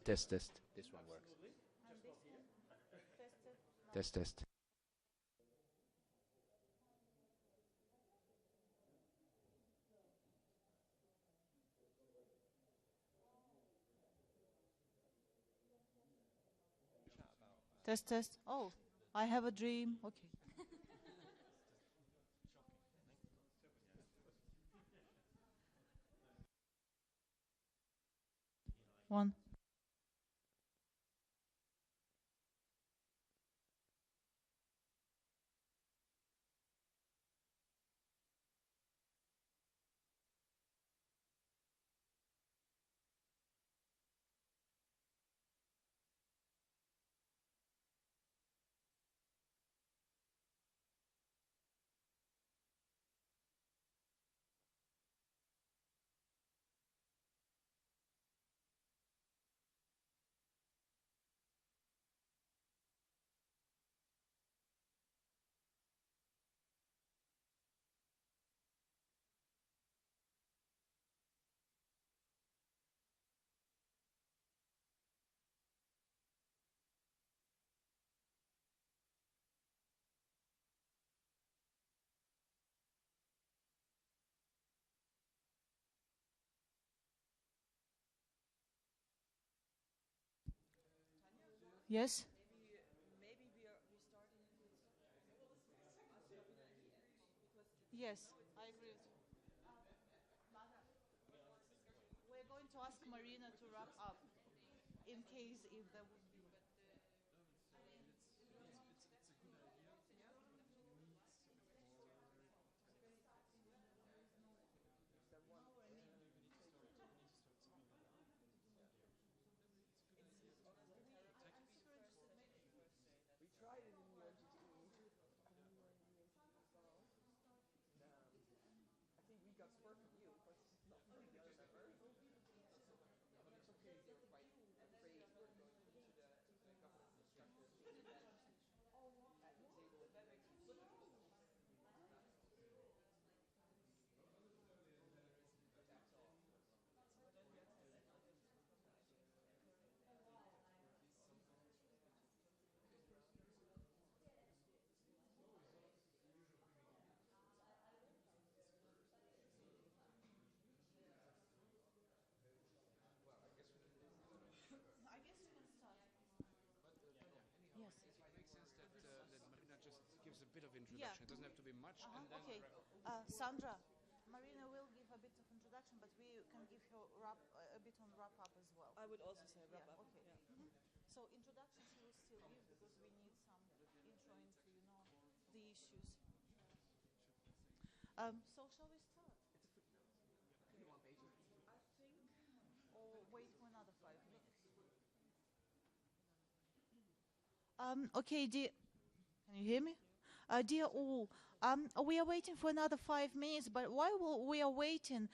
Test, test. This one works. Test, test. Test, test. Oh, I have a dream. Okay. One. Yes? Yes, I agree with you. We're going to ask Marina to wrap up in case if there would be. I guess we can start. Yes. It makes sense that Marina just gives a bit of introduction. Yeah. It doesn't have to be much. And then Okay. Sandra, Marina will give a bit of introduction, but we can give her a bit on wrap up as well. I would also say wrap Yeah, up. okay. Yeah. So introduction she will still give because we need some intro into, the issues. So shall we start? I think, or wait for another 5 minutes. Okay, dear. Can you hear me? Dear all, we are waiting for another 5 minutes, but while we are waiting,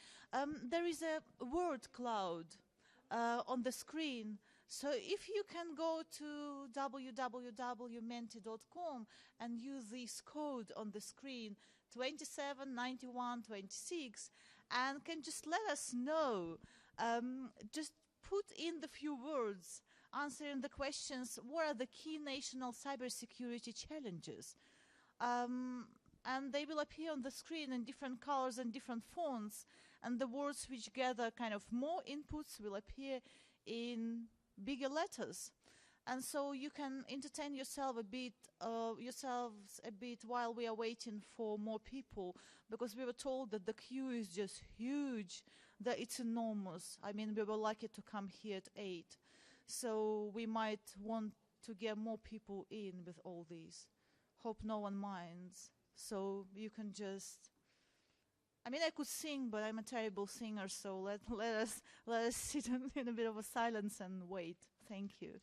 there is a word cloud on the screen. So if you can go to www.menti.com and use this code on the screen, 279126, and can just let us know, just put in the few words answering the questions, what are the key national cybersecurity challenges? And they will appear on the screen in different colors and different fonts, and the words which gather kind of more inputs will appear in bigger letters. And so you can entertain yourselves a bit while we are waiting for more people, because we were told that the queue is just huge, that it's enormous. I mean, we were lucky to come here at 8. So we might want to get more people in with all these. Hope no one minds. So you can just, I mean, I could sing, but I'm a terrible singer, so let us sit in a bit of a silence and wait. Thank you.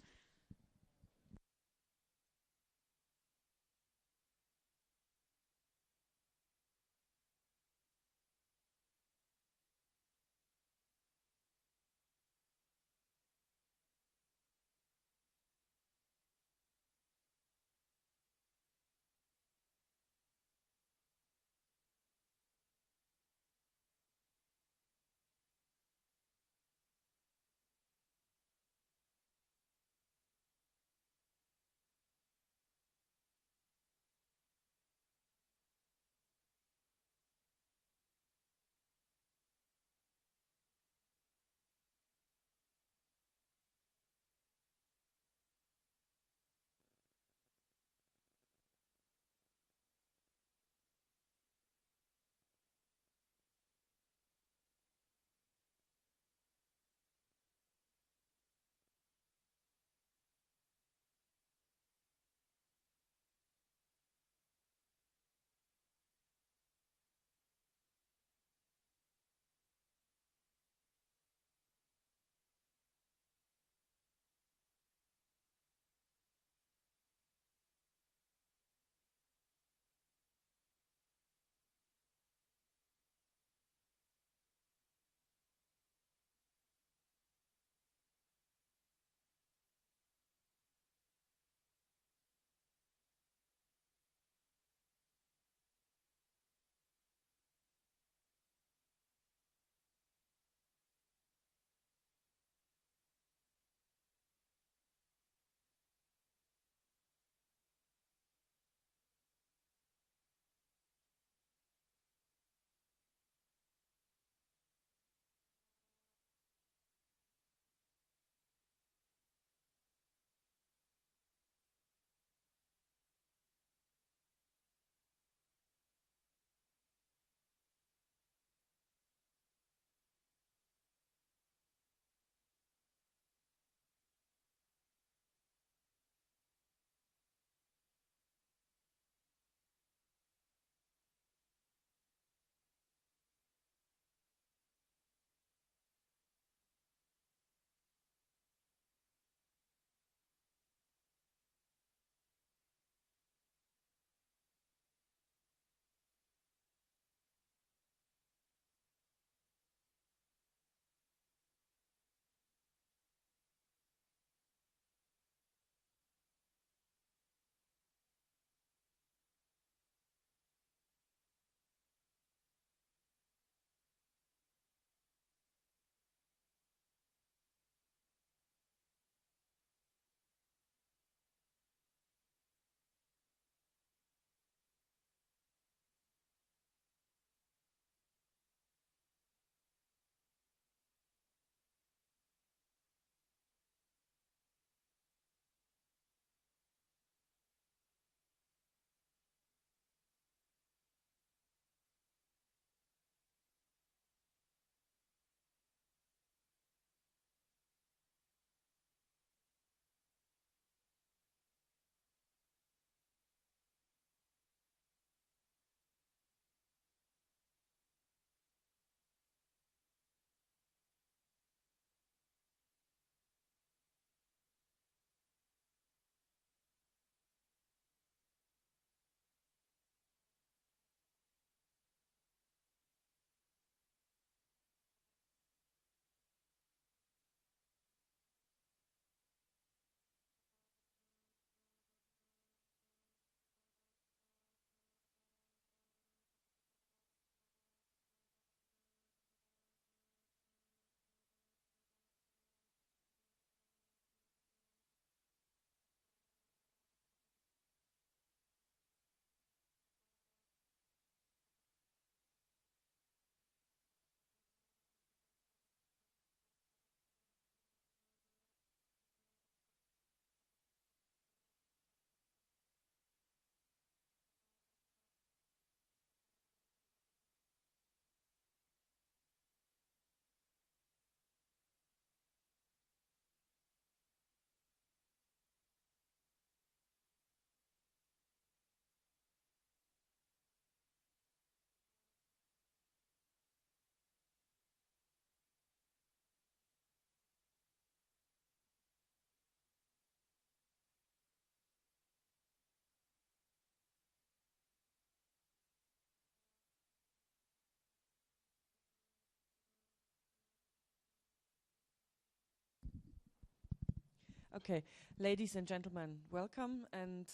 Okay, ladies and gentlemen, welcome. And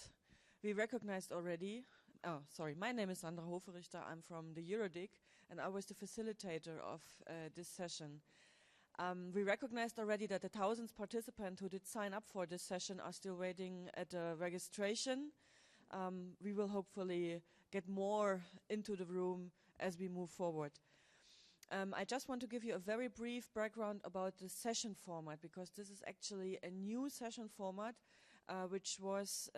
we recognized already, my name is Sandra Hoferichter. I'm from the Eurodic, and I was the facilitator of this session. We recognized already that the thousands participants who did sign up for this session are still waiting at registration. We will hopefully get more into the room as we move forward. I just want to give you a very brief background about the session format, because this is actually a new session format which was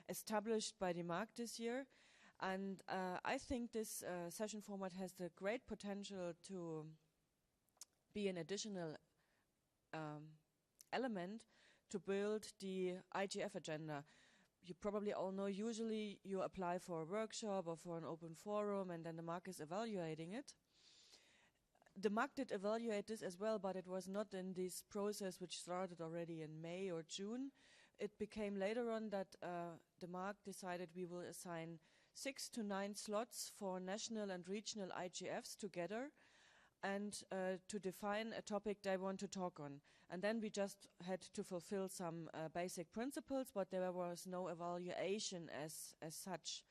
established by the MAG this year. And I think this session format has the great potential to be an additional element to build the IGF agenda. You probably all know, usually you apply for a workshop or for an open forum, and then the MAG is evaluating it. The MAG did evaluate this as well, but it was not in this process which started already in May or June. It became later on that the MAG decided we will assign 6 to 9 slots for national and regional IGFs together, and to define a topic they want to talk on. And then we just had to fulfill some basic principles, but there was no evaluation as such.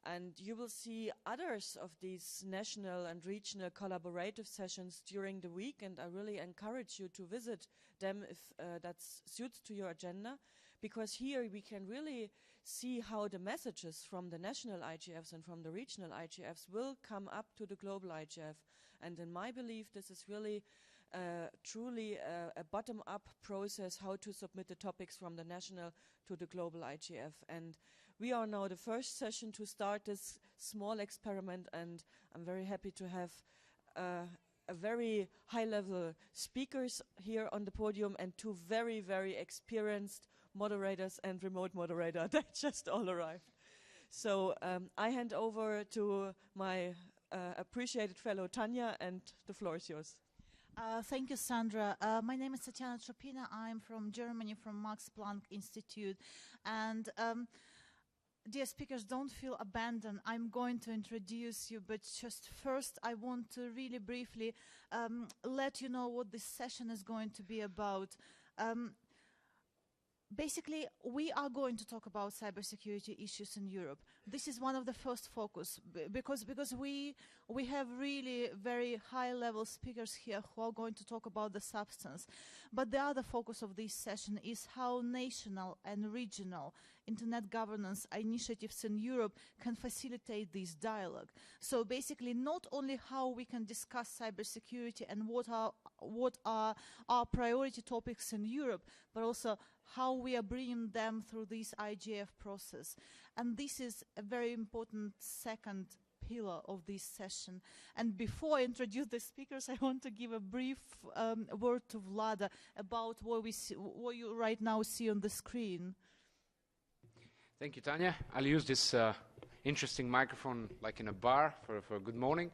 And you will see others of these national and regional collaborative sessions during the week, and I really encourage you to visit them if that suits to your agenda, because here we can really see how the messages from the national IGFs and from the regional IGFs will come up to the global IGF. And in my belief, this is really truly a bottom-up process, how to submit the topics from the national to the global IGF. And we are now the first session to start this small experiment, and I'm very happy to have a very high-level speakers here on the podium and 2 very, very experienced moderators and remote moderator that just all arrived. So I hand over to my appreciated fellow Tanya, and the floor is yours. Thank you, Sandra. My name is Tatiana Tropina. I'm from Germany, from Max Planck Institute. And dear speakers, don't feel abandoned. I'm going to introduce you, but just first I want to really briefly let you know what this session is going to be about. Basically, we are going to talk about cybersecurity issues in Europe. This is one of the first focus, because we have really very high-level speakers here who are going to talk about the substance. But the other focus of this session is how national and regional internet governance initiatives in Europe can facilitate this dialogue. So basically, not only how we can discuss cybersecurity and what are our priority topics in Europe, but also how we are bringing them through this IGF process. And this is a very important second pillar of this session. And before I introduce the speakers, I want to give a brief word to Vlada about what you right now see on the screen. Thank you, Tanya. I'll use this interesting microphone like in a bar for good morning.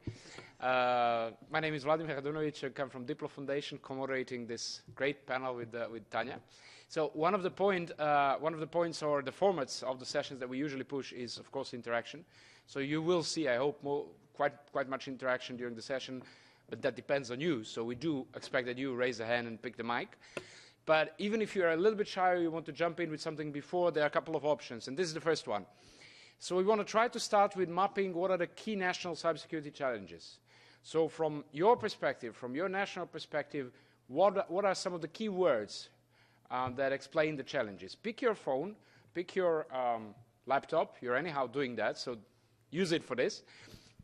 My name is Vladimir Radunovic. I come from Diplo Foundation, co-moderating this great panel with Tanya. So one of the points or the formats of the sessions that we usually push is, of course, interaction. So you will see, I hope, quite much interaction during the session, but that depends on you. So we do expect that you raise a hand and pick the mic. But even if you're a little bit shy or you want to jump in with something before, there are a couple of options, and this is the first one. So we want to try to start with mapping what are the key national cybersecurity challenges. So from your perspective, from your national perspective, what are some of the key words that explain the challenges? Pick your phone, pick your laptop. You're anyhow doing that, so use it for this.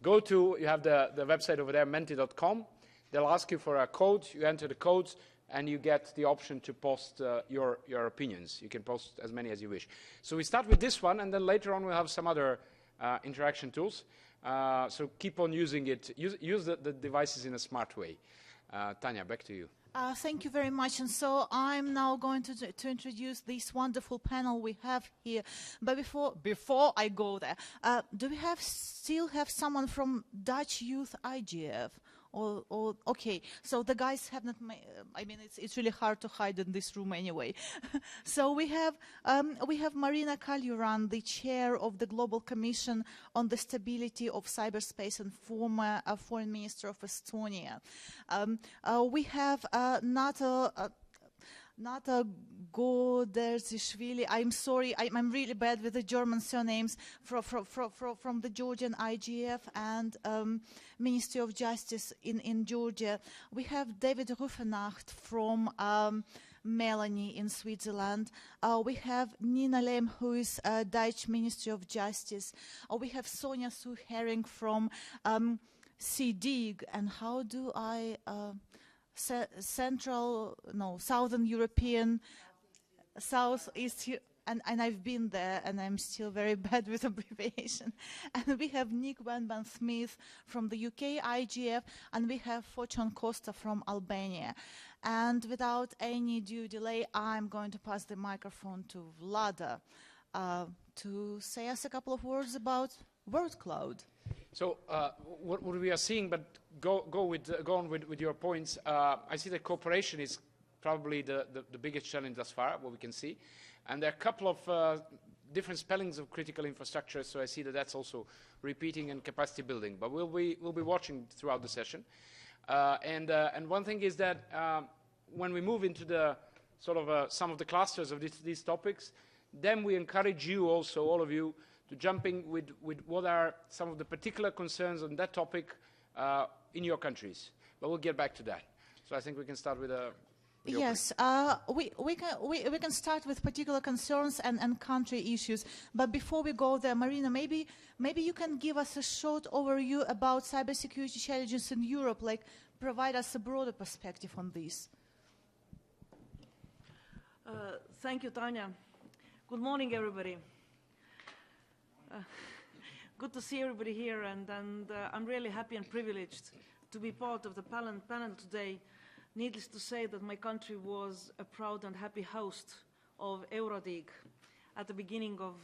Go to, you have the website over there, menti.com. They'll ask you for a code. You enter the codes, and you get the option to post your opinions. You can post as many as you wish. So we start with this one, and then later on we'll have some other interaction tools. So keep on using it. Use the devices in a smart way. Tanya, back to you. Thank you very much. And so I'm now going to introduce this wonderful panel we have here. But before I go there, do we still have someone from Dutch Youth IGF? Okay, so the guys have not I mean, it's really hard to hide in this room anyway. So we have Marina Kaljuran, the chair of the Global Commission on the Stability of Cyberspace and former Foreign Minister of Estonia. We have Nata Goderzishvili. I'm sorry, I'm really bad with the German surnames from the Georgian IGF and Ministry of Justice in Georgia. We have David Ruffenacht from Melanie in Switzerland. We have Nina Lem, who is Dutch Ministry of Justice. We have Sonia Sue-Herring from CDIG. And how do I... Southern European, Southeast, and I've been there, and I'm still very bad with abbreviation. And we have Nick Van Smith from the UK IGF, and we have Fortune Costa from Albania. And without any due delay, I'm going to pass the microphone to Vlada to say us a couple of words about word cloud. So what we are seeing, but go on with your points. I see that cooperation is probably the biggest challenge thus far, what we can see, and there are a couple of different spellings of critical infrastructure. So I see that that's also repeating and capacity building. But we'll be watching throughout the session. And one thing is that when we move into the sort of some of the clusters of these topics, then we encourage you also, all of you, to jump in with what are some of the particular concerns on that topic in your countries. But we'll get back to that. So I think we can start with yes, we can start with particular concerns and country issues. But before we go there, Marina, maybe you can give us a short overview about cybersecurity challenges in Europe, like provide us a broader perspective on this. Thank you, Tanya. Good morning, everybody. Good to see everybody here, and I'm really happy and privileged to be part of the panel today. Needless to say that my country was a proud and happy host of Eurodig at the beginning of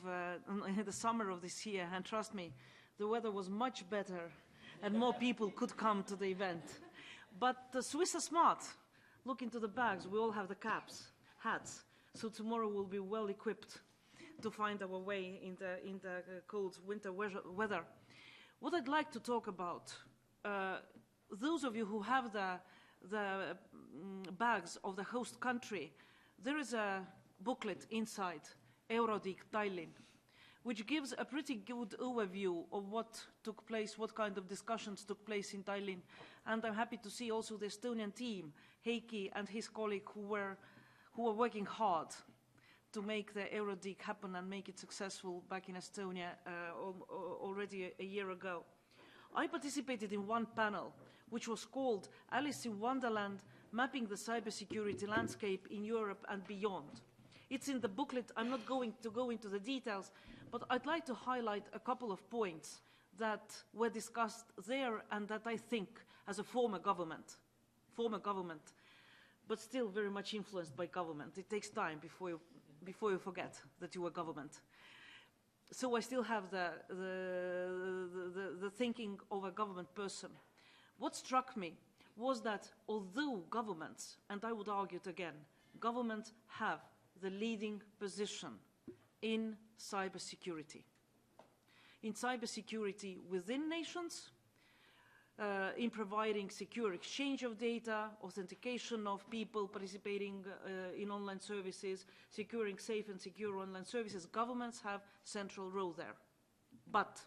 the summer of this year, and trust me, the weather was much better and more people could come to the event. But the Swiss are smart. Look into the bags, we all have the caps, hats, so tomorrow we'll be well equipped to find our way in the cold winter weather. What I'd like to talk about, those of you who have the bags of the host country, there is a booklet inside Eurodig Tallinn, which gives a pretty good overview of what took place, what kind of discussions took place in Tallinn. And I'm happy to see also the Estonian team, Heiki and his colleague, who were working hard to make the Eurodig happen and make it successful back in Estonia already a year ago. I participated in one panel, which was called Alice in Wonderland, Mapping the Cybersecurity Landscape in Europe and Beyond. It's in the booklet. I'm not going to go into the details, but I'd like to highlight a couple of points that were discussed there and that I think, as a former government, but still very much influenced by government. It takes time before you forget that you were government. So I still have the thinking of a government person. What struck me was that although governments, and I would argue it again, governments have the leading position in cybersecurity. In cybersecurity within nations, in providing secure exchange of data, authentication of people participating in online services, securing safe and secure online services, governments have central role there. But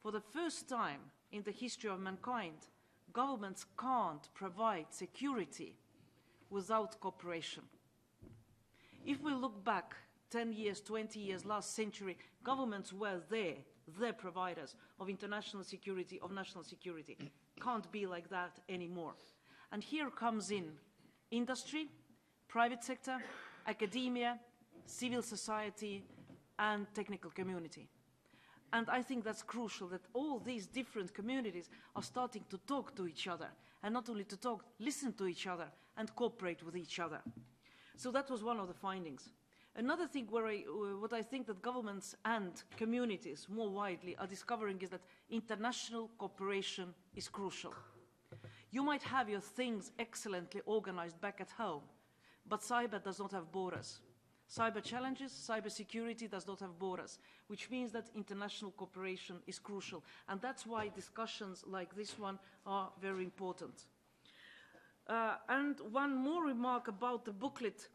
for the first time in the history of mankind, governments can't provide security without cooperation. If we look back 10 years, 20 years, last century, governments were there, the providers of international security, of national security. Can't be like that anymore. And here comes in industry, private sector, academia, civil society, and technical community. And I think that's crucial, that all these different communities are starting to talk to each other, and not only to talk, listen to each other, and cooperate with each other. So that was one of the findings. Another thing what I think that governments and communities more widely are discovering is that international cooperation is crucial. You might have your things excellently organized back at home, but cyber does not have borders. Cyber challenges, cyber security does not have borders, which means that international cooperation is crucial. And that's why discussions like this one are very important. And one more remark about the booklet.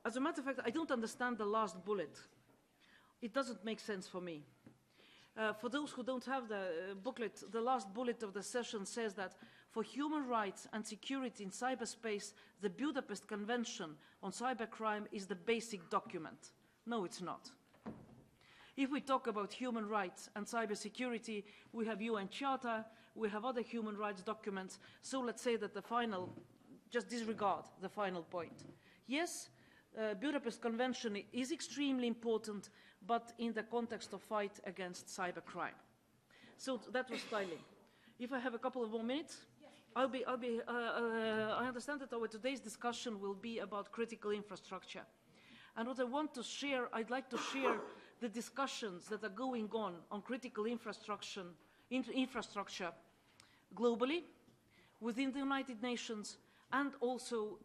as a matter of fact, I don't understand the last bullet. It doesn't make sense for me. For those who don't have the booklet, the last bullet of the session says that for human rights and security in cyberspace, the Budapest Convention on Cybercrime is the basic document. No, it's not. If we talk about human rights and cybersecurity, we have UN Charter, we have other human rights documents, so let's say that the final, just disregard the final point. Yes, Budapest Convention is extremely important, but in the context of fight against cybercrime. So that was styling. If I have a couple of more minutes, I understand that our today's discussion will be about critical infrastructure. And what I want to share, I'd like to share the discussions that are going on critical infrastructure globally, within the United Nations, and also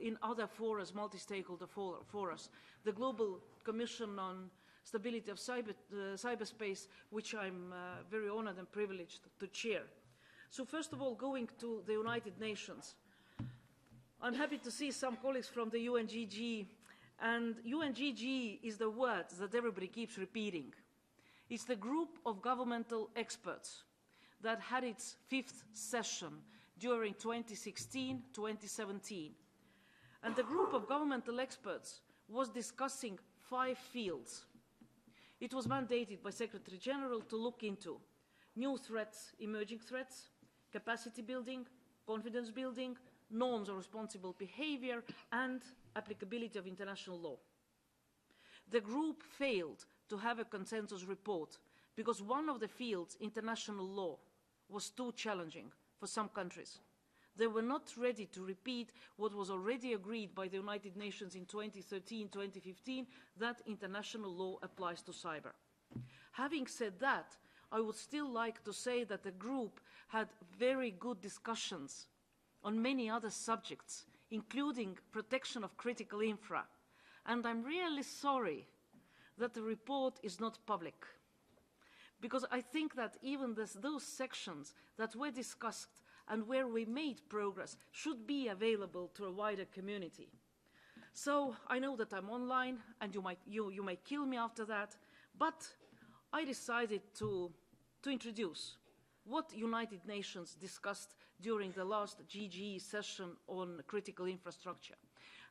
in other forums, multi-stakeholder forums. The Global Commission on Stability of Cyberspace, which I'm very honored and privileged to chair. So first of all, going to the United Nations. I'm happy to see some colleagues from the UNGG, and UNGG is the word that everybody keeps repeating. It's the group of governmental experts that had its 5th session during 2016-2017. And the group of governmental experts was discussing 5 fields. It was mandated by Secretary General to look into new threats, emerging threats, capacity building, confidence building, norms of responsible behavior, and applicability of international law. The group failed to have a consensus report because one of the fields, international law, was too challenging for some countries. They were not ready to repeat what was already agreed by the United Nations in 2013-2015, that international law applies to cyber. Having said that, I would still like to say that the group had very good discussions on many other subjects, including protection of critical infra. And I'm really sorry that the report is not public, because I think that even those sections that were discussed and where we made progress should be available to a wider community. So I know that I'm online, and you might kill me after that, but I decided to introduce what United Nations discussed during the last GGE session on critical infrastructure.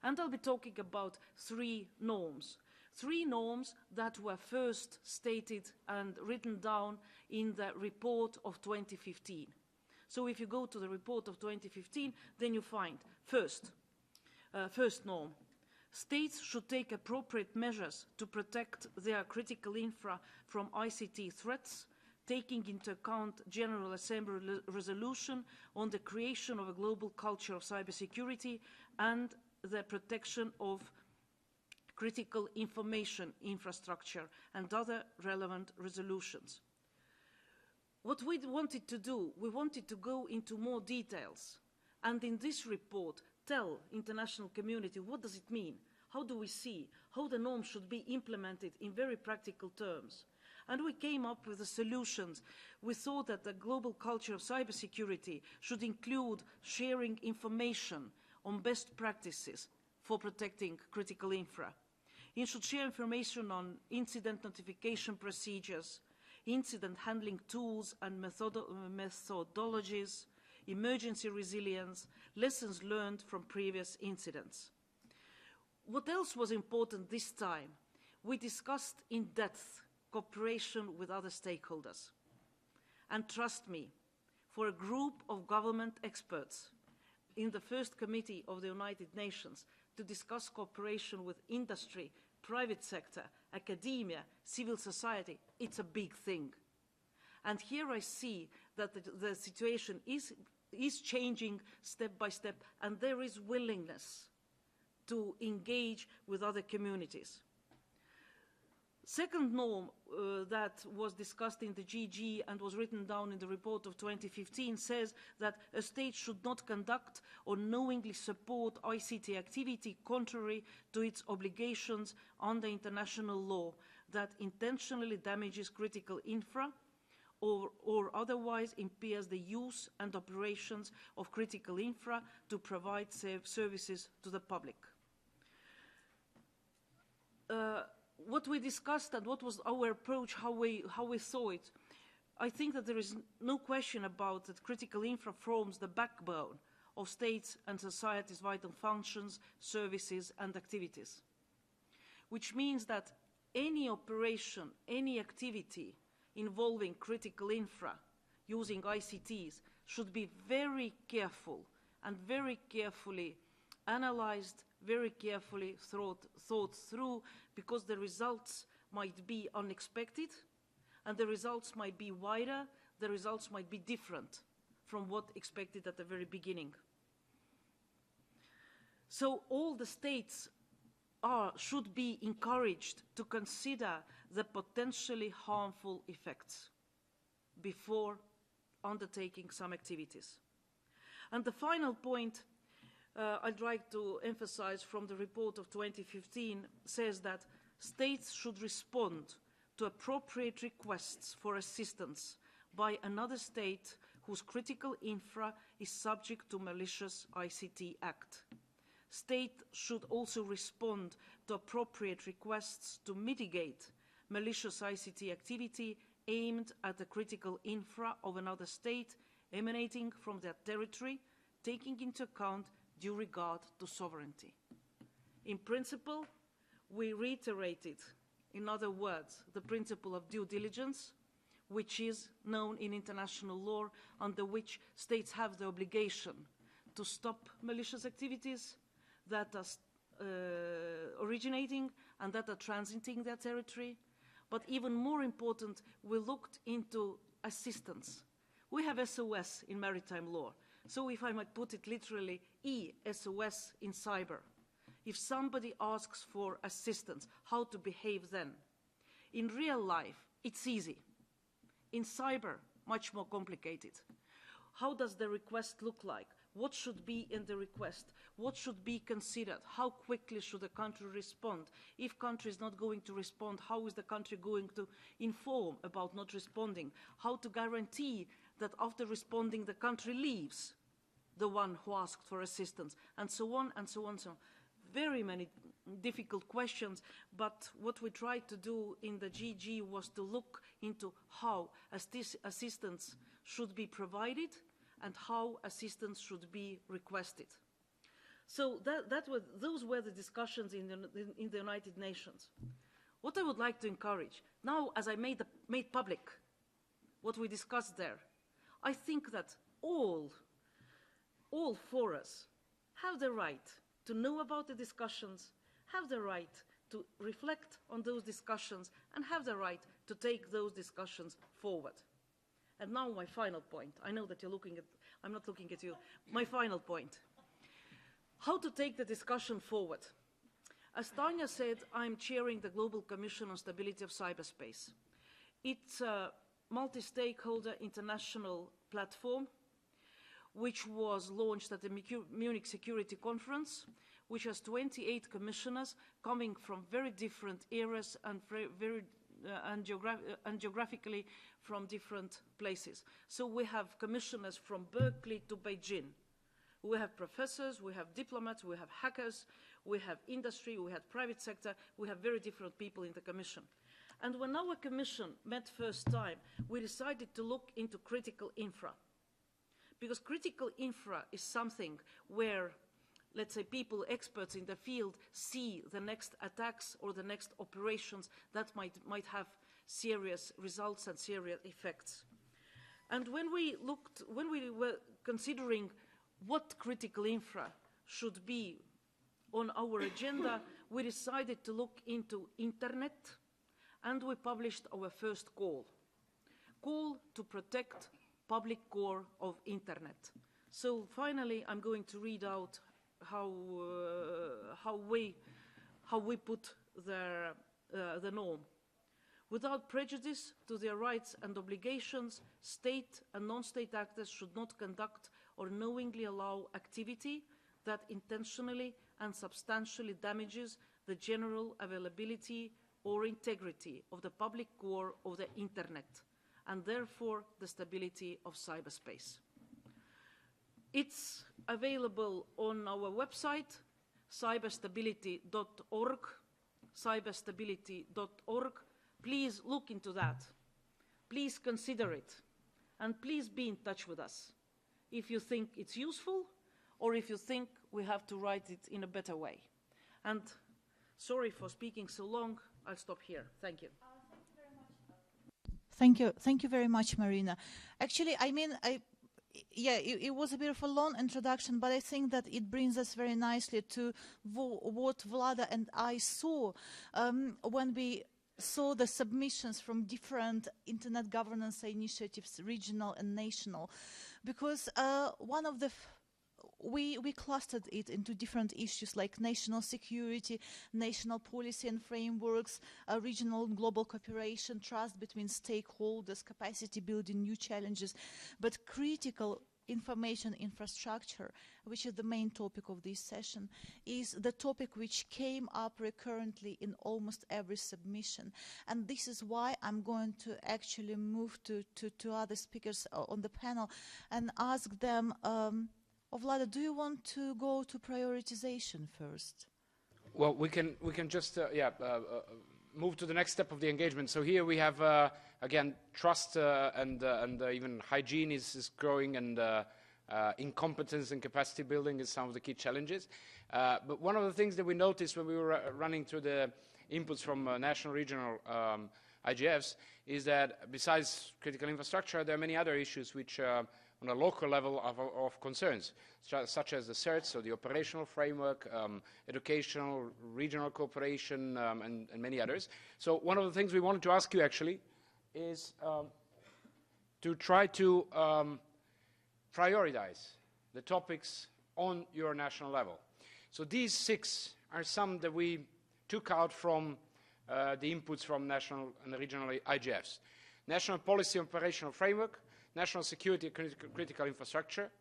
And I'll be talking about 3 norms. 3 norms that were first stated and written down in the report of 2015. So if you go to the report of 2015, then you find first norm. States should take appropriate measures to protect their critical infra from ICT threats, taking into account General Assembly resolution on the creation of a global culture of cybersecurity and the protection of critical information infrastructure and other relevant resolutions. What we wanted to do, we wanted to go into more details, and in this report tell international community what does it mean, how do we see, how the norms should be implemented in very practical terms. And we came up with the solutions. We thought that the global culture of cybersecurity should include sharing information on best practices for protecting critical infra. It should share information on incident notification procedures, incident handling tools and methodologies, emergency resilience, lessons learned from previous incidents. What else was important this time? We discussed in depth cooperation with other stakeholders. And trust me, for a group of government experts in the first committee of the United Nations to discuss cooperation with industry, private sector, academia, civil society, it's a big thing. And here I see that the situation is changing step by step, and there is willingness to engage with other communities. Second norm that was discussed in the GG and was written down in the report of 2015 says that a state should not conduct or knowingly support ICT activity contrary to its obligations under international law that intentionally damages critical infra or otherwise impairs the use and operations of critical infra to provide services to the public. what we discussed and what was our approach, how we saw it, I think that there is no question about that critical infra forms the backbone of states and society's vital functions, services and activities. Which means that any operation, any activity involving critical infra using ICTs should be very careful and very carefully analyzed, very carefully thought through, because the results might be unexpected and the results might be wider, the results might be different from what expected at the very beginning. So all the states should be encouraged to consider the potentially harmful effects before undertaking some activities. And the final point I'd like to emphasize from the report of 2015 says that states should respond to appropriate requests for assistance by another state whose critical infra is subject to malicious ICT Act. State should also respond to appropriate requests to mitigate malicious ICT activity aimed at the critical infra of another state emanating from their territory, taking into account due regard to sovereignty. In principle, we reiterated, in other words, the principle of due diligence, which is known in international law, under which states have the obligation to stop malicious activities that are originating and that are transiting their territory. But even more important, we looked into assistance. We have SOS in maritime law. So if I might put it literally, ESOS in cyber. If somebody asks for assistance, how to behave then? In real life, it's easy. In cyber, much more complicated. How does the request look like? What should be in the request? What should be considered? How quickly should a country respond? If country is not going to respond, how is the country going to inform about not responding? How to guarantee that after responding the country leaves the one who asked for assistance, and so on and so on and so on. Very many difficult questions, but what we tried to do in the GG was to look into how assistance should be provided and how assistance should be requested. So those were the discussions in the United Nations. What I would like to encourage, now as I made public what we discussed there, I think that all forums have the right to know about the discussions, have the right to reflect on those discussions, and have the right to take those discussions forward. And now my final point. I know that you're looking at, I'm not looking at you. My final point. How to take the discussion forward. As Tanya said, I'm chairing the Global Commission on Stability of Cyberspace. It's a multi-stakeholder international platform which was launched at the Munich Security Conference, which has 28 commissioners coming from very different areas and geographically from different places. So we have commissioners from Berkeley to Beijing. We have professors, we have diplomats, we have hackers, we have industry, we have private sector, we have very different people in the commission. And when our commission met first time, we decided to look into critical infra. Because critical infra is something where, let's say, people, experts in the field see the next attacks or the next operations that might have serious results and serious effects. And when we were considering what critical infra should be on our agenda, we decided to look into internet, and we published our first call to protect public core of internet. So finally, I'm going to read out how we put the norm. Without prejudice to their rights and obligations, state and non-state actors should not conduct or knowingly allow activity that intentionally and substantially damages the general availability or integrity of the public core of the internet, and therefore the stability of cyberspace. It's available on our website, cyberstability.org, cyberstability.org. Please look into that. Please consider it. And please be in touch with us if you think it's useful or if you think we have to write it in a better way. And sorry for speaking so long. I'll stop here. Thank you. Thank you very much, Marina. Actually, I mean, it was a bit of a long introduction, but I think that it brings us very nicely to what Vlada and I saw when we saw the submissions from different internet governance initiatives, regional and national, because one of the we clustered it into different issues like national security, national policy and frameworks, regional and global cooperation, trust between stakeholders, capacity building, new challenges, but critical information infrastructure, which is the main topic of this session, is the topic which came up recurrently in almost every submission. And this is why I'm going to actually move to other speakers on the panel and ask them, Vlada, do you want to go to prioritization first? Well, we can just move to the next step of the engagement. So here we have again trust and even hygiene is growing, and incompetence and capacity building is some of the key challenges. But one of the things that we noticed when we were running through the inputs from national, regional IGFs is that besides critical infrastructure, there are many other issues which on a local level of concerns, such as the CERT, so the operational framework, educational, regional cooperation, and many others. So one of the things we wanted to ask you actually is to try to prioritize the topics on your national level. So these 6 are some that we took out from the inputs from national and regional IGFs. National policy operational framework, national security and critical infrastructure,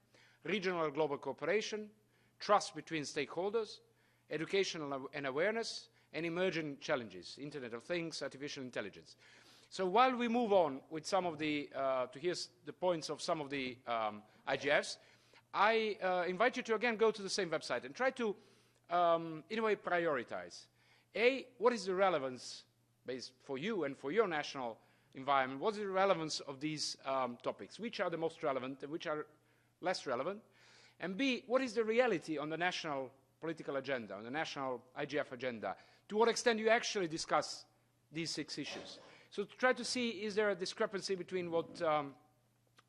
regional and global cooperation, trust between stakeholders, education and awareness, and emerging challenges, Internet of Things, artificial intelligence. So while we move on with some of the, to hear the points of some of the IGFs, I invite you to again go to the same website and try to, in a way, prioritize. What is the relevance based for you and for your national environment? What is the relevance of these topics? Which are the most relevant and which are less relevant? And B, what is the reality on the national political agenda, on the national IGF agenda? To what extent do you actually discuss these 6 issues? So to try to see, is there a discrepancy between what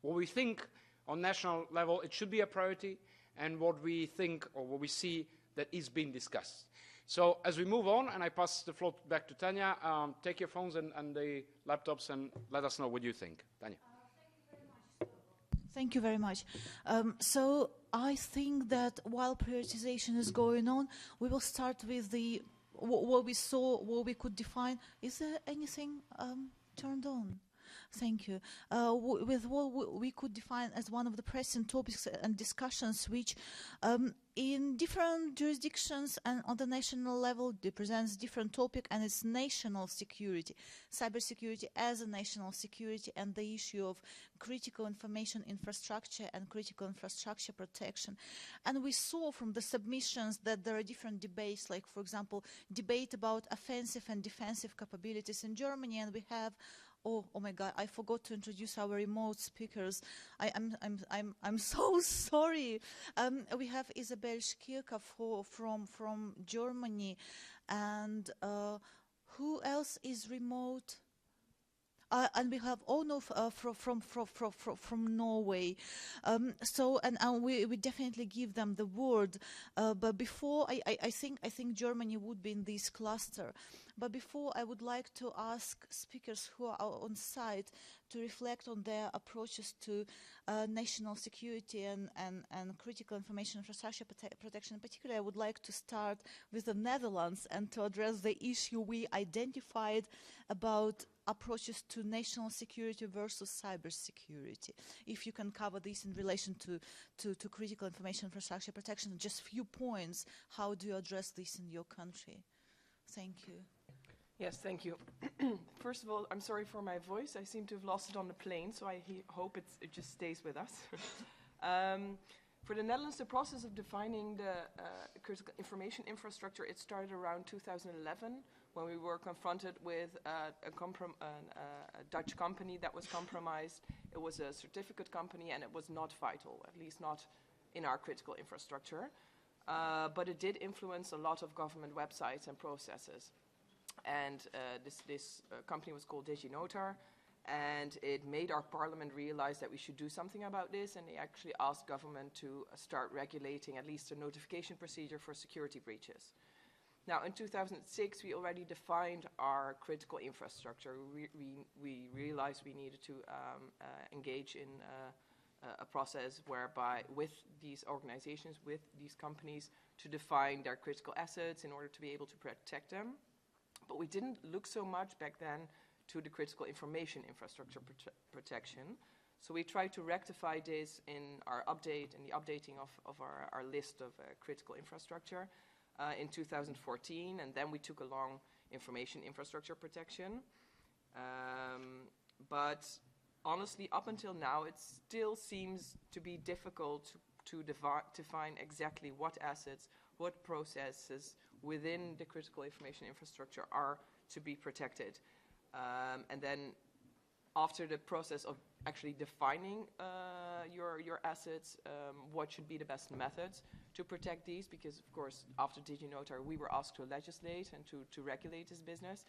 we think on national level it should be a priority and what we think or what we see that is being discussed. So as we move on, and I pass the floor back to Tanya, take your phones and the laptops and let us know what you think. Tanya. Thank you very much. So I think that while prioritization is going on, we will start with the what we saw, what we could define. Is there anything turned on? Thank you. With what we could define as one of the pressing topics and discussions which in different jurisdictions and on the national level represents different topic, and it's national security, cybersecurity as a national security, and the issue of critical information infrastructure and critical infrastructure protection. And we saw from the submissions that there are different debates, like for example, debate about offensive and defensive capabilities in Germany, and we have oh my God! I forgot to introduce our remote speakers. I'm so sorry. We have Isabel Schkirka from Germany, and who else is remote? And we have Ono from Norway. So we definitely give them the word. But before I think Germany would be in this cluster. But before, I would like to ask speakers who are on site to reflect on their approaches to national security and critical information infrastructure protection. Particularly, I would like to start with the Netherlands and to address the issue we identified about approaches to national security versus cybersecurity. If you can cover this in relation to critical information infrastructure protection, just few points. How do you address this in your country? Thank you. Yes, thank you. First of all, I'm sorry for my voice. I seem to have lost it on the plane, so I hope it just stays with us. For the Netherlands, the process of defining the critical information infrastructure, it started around 2011 when we were confronted with a Dutch company that was compromised. It was a certificate company, and it was not vital, at least not in our critical infrastructure. But it did influence a lot of government websites and processes. And this company was called DigiNotar, and it made our parliament realize that we should do something about this, and they actually asked government to start regulating at least a notification procedure for security breaches. Now, in 2006, we already defined our critical infrastructure. We realized we needed to engage in a process whereby with these organizations, with these companies, to define their critical assets in order to be able to protect them. But we didn't look so much back then to the critical information infrastructure protection. So we tried to rectify this in our update and the updating of our list of critical infrastructure in 2014, and then we took along information infrastructure protection. But honestly, up until now, it still seems to be difficult to define exactly what assets, what processes within the critical information infrastructure are to be protected. And then after the process of actually defining your assets, what should be the best methods to protect these, because of course after DigiNotar we were asked to legislate and to regulate this business.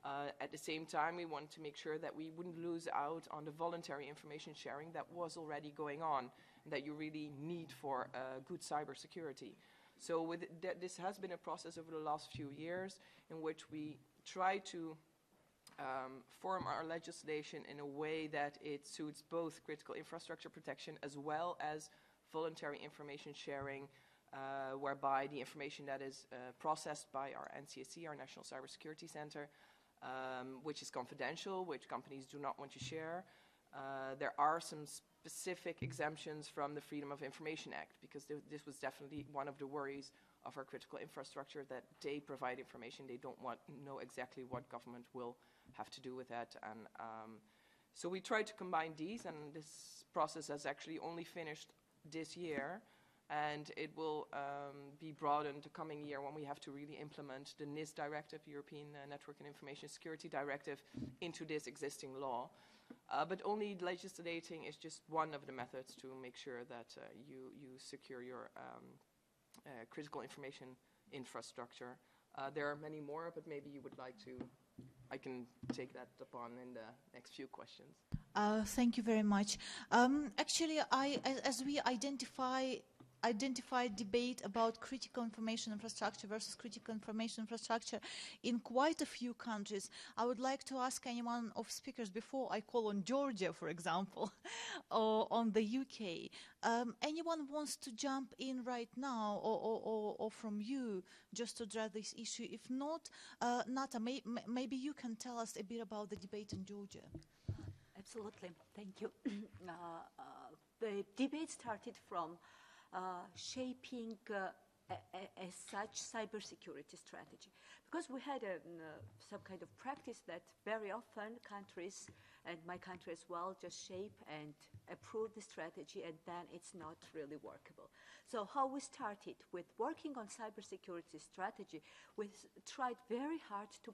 At the same time, we wanted to make sure that we wouldn't lose out on the voluntary information sharing that was already going on, and that you really need for good cybersecurity. So this has been a process over the last few years in which we try to form our legislation in a way that it suits both critical infrastructure protection as well as voluntary information sharing, whereby the information that is processed by our NCSC, our National Cybersecurity Center, which is confidential, which companies do not want to share. There are some specific exemptions from the Freedom of Information Act, because this was definitely one of the worries of our critical infrastructure, that they provide information, they don't know exactly what government will have to do with that. And so we tried to combine these, and this process has actually only finished this year, and it will be broadened the coming year when we have to really implement the NIS directive, European Network and Information Security Directive, into this existing law. But only legislating is just one of the methods to make sure that you secure your critical information infrastructure. There are many more, but maybe you would like to, I can take that upon in the next few questions. Thank you very much. Actually, as we identified debate about critical information infrastructure versus critical information infrastructure in quite a few countries, I would like to ask anyone of speakers before I call on Georgia, for example, or on the UK. Anyone wants to jump in right now, or from you, just to address this issue? If not, Nata, maybe you can tell us a bit about the debate in Georgia. Absolutely, thank you. The debate started from shaping as such cybersecurity strategy, because we had some kind of practice that very often countries, and my country as well, just shape and approve the strategy, and then it's not really workable. So how we started with working on cybersecurity strategy, we tried very hard to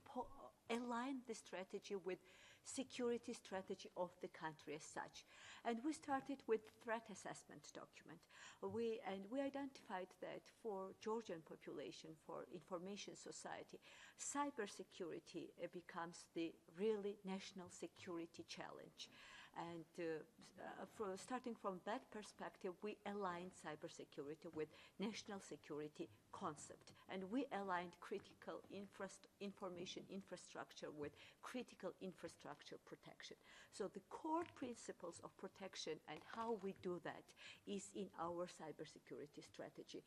align the strategy with security strategy of the country as such. And we started with threat assessment document. We identified that for Georgian population, for information society, cybersecurity becomes the really national security challenge. And starting from that perspective, we aligned cybersecurity with national security concept. And we aligned critical information infrastructure with critical infrastructure protection. So the core principles of protection and how we do that is in our cybersecurity strategy.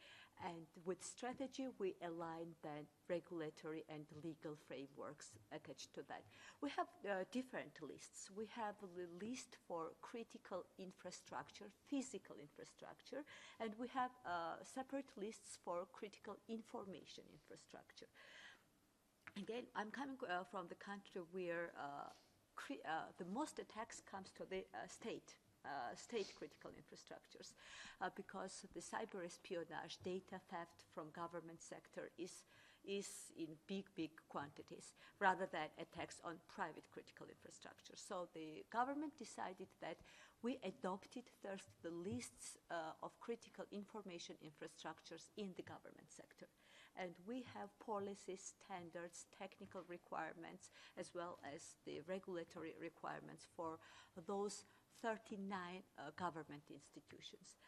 And with strategy, we align then regulatory and legal frameworks attached to that. We have different lists. We have the list for critical infrastructure, physical infrastructure, and we have separate lists for critical information infrastructure. Again, I'm coming from the country where the most attacks comes to the state critical infrastructures, because the cyber espionage, data theft from government sector is is in big quantities, rather than a tax on private critical infrastructure. So the government decided that we adopted first the lists of critical information infrastructures in the government sector. And we have policies, standards, technical requirements, as well as the regulatory requirements for those 39 government institutions.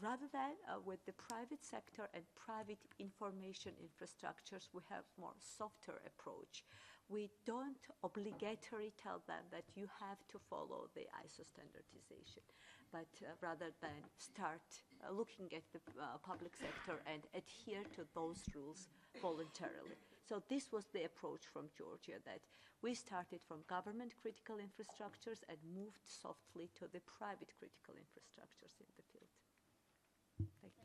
Rather than with the private sector and private information infrastructures, we have more softer approach. We don't obligatorily tell them that you have to follow the ISO standardization, but rather than start looking at the public sector and adhere to those rules voluntarily. So this was the approach from Georgia, that we started from government critical infrastructures and moved softly to the private critical infrastructures in the field. Thank you.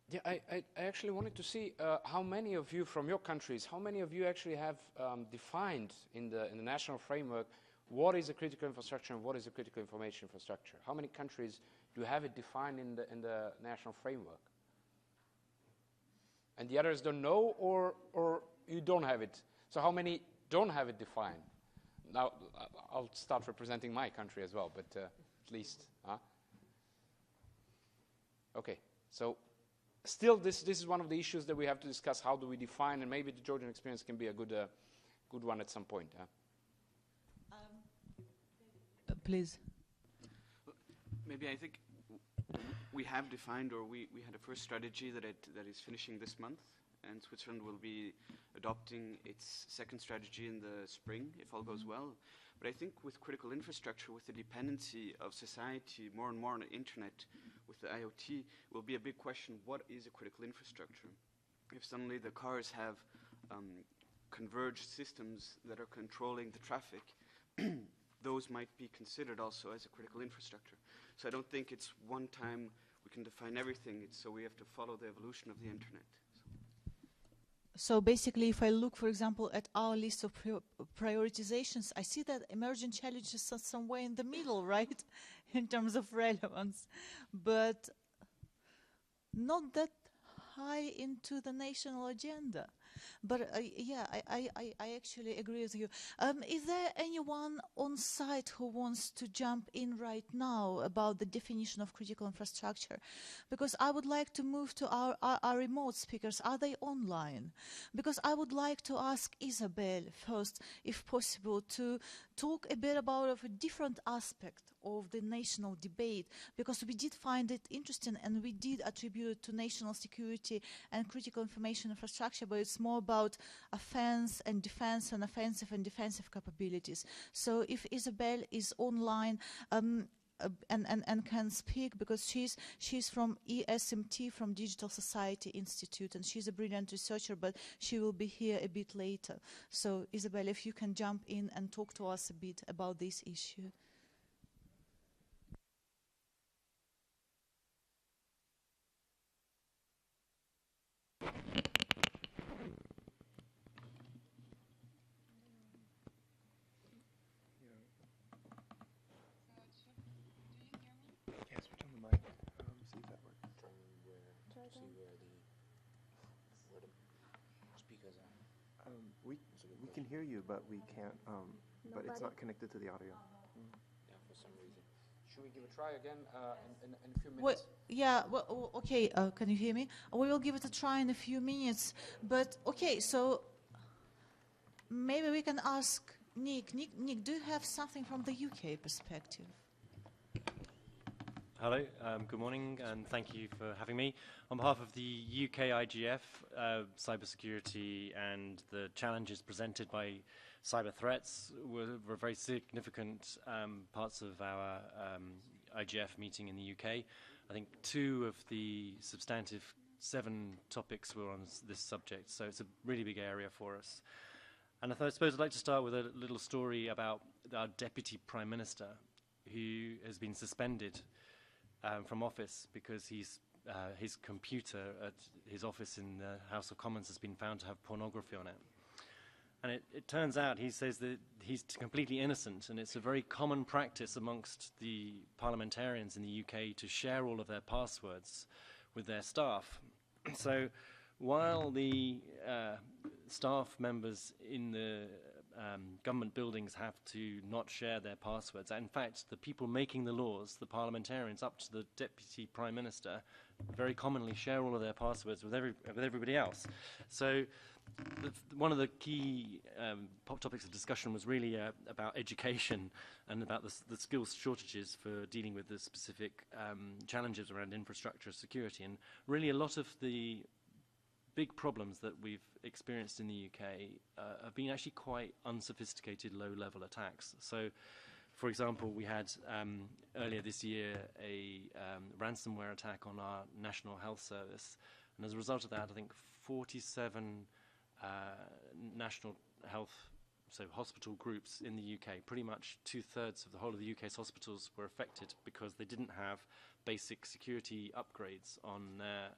Yeah, I actually wanted to see how many of you from your countries, how many of you actually have defined in the national framework what is a critical infrastructure and what is a critical information infrastructure? How many countries do have it defined in the national framework? And the others don't know, or you don't have it? So how many don't have it defined? Now, I'll start representing my country as well, but at least. Okay, so still this is one of the issues that we have to discuss. How do we define, and maybe the Georgian experience can be a good one at some point. Please. Maybe I think we have defined, or we had a first strategy that is finishing this month, and Switzerland will be adopting its second strategy in the spring, if all goes well. But I think with critical infrastructure, with the dependency of society more and more on the internet, with the IoT, will be a big question: what is a critical infrastructure? If suddenly the cars have converged systems that are controlling the traffic, those might be considered also as a critical infrastructure. So I don't think it's one time we can define everything. So we have to follow the evolution of the internet. So basically, if I look, for example, at our list of prioritizations, I see that emerging challenges are somewhere in the middle, right, in terms of relevance, but not that high into the national agenda. But yeah, I actually agree with you. Is there anyone on site who wants to jump in right now about the definition of critical infrastructure? Because I would like to move to our remote speakers. Are they online? Because I would like to ask Isabel first, if possible, to talk a bit about a different aspect of the national debate, because we did find it interesting and we did attribute it to national security and critical information infrastructure, but it's more about offense and defense and offensive and defensive capabilities. So if Isabel is online and can speak, because she's from ESMT, from Digital Society Institute, and she's a brilliant researcher, but she will be here a bit later. So Isabel, if you can jump in and talk to us a bit about this issue. We can hear you, but we can't. But it's not connected to the audio. Yeah, for some reason. Should we give a try again in a few minutes? Well, okay. Can you hear me? We will give it a try in a few minutes. But okay, so maybe we can ask Nick. Nick, do you have something from the UK perspective? Hello, good morning, and thank you for having me. On behalf of the UK IGF, cybersecurity and the challenges presented by cyber threats were very significant parts of our IGF meeting in the UK. I think 2 of the substantive 7 topics were on this subject, so it's a really big area for us. And I suppose I'd like to start with a little story about our Deputy Prime Minister, who has been suspended from office because his computer at his office in the House of Commons has been found to have pornography on it. And it turns out, he says, that he's completely innocent, and it's a very common practice amongst the parliamentarians in the UK to share all of their passwords with their staff. So while the staff members in the government buildings have to not share their passwords, in fact, the people making the laws, the parliamentarians up to the Deputy Prime Minister, very commonly share all of their passwords with everybody else. So one of the key topics of discussion was really about education and about the skills shortages for dealing with the specific challenges around infrastructure security. And really a lot of the big problems that we've experienced in the UK have been actually quite unsophisticated low-level attacks. So, for example, we had earlier this year a ransomware attack on our National Health Service, and as a result of that, I think 47 national health, so hospital groups in the UK, pretty much 2/3 of the whole of the UK's hospitals were affected because they didn't have basic security upgrades on their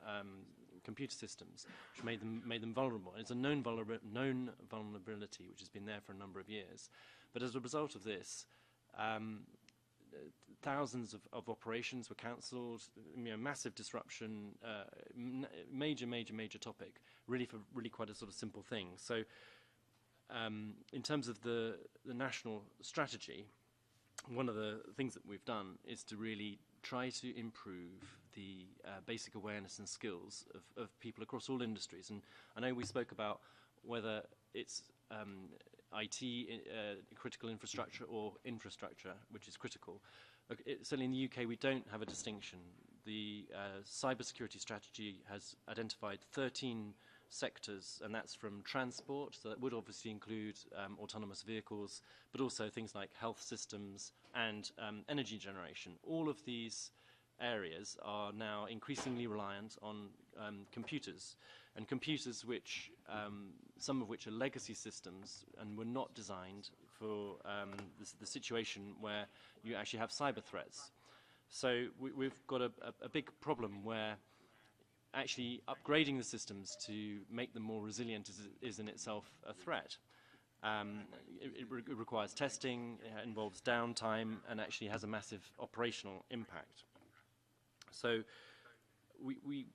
computer systems, which made them vulnerable. It's a known vulnerability which has been there for a number of years. But as a result of this, thousands of operations were cancelled, massive disruption, major topic, really for quite a sort of simple thing. So in terms of the national strategy, one of the things that we've done is to really try to improve the basic awareness and skills of people across all industries. And I know we spoke about whether it's IT, critical infrastructure, or infrastructure, which is critical. Certainly in the UK, we don't have a distinction. The cybersecurity strategy has identified 13 sectors, and that's from transport, so that would obviously include autonomous vehicles, but also things like health systems and energy generation. All of these areas are now increasingly reliant on computers, and computers which, some of which are legacy systems and were not designed for the situation where you actually have cyber threats. So we've got a big problem where actually upgrading the systems to make them more resilient is in itself a threat. It requires testing, it involves downtime, and actually has a massive operational impact. So we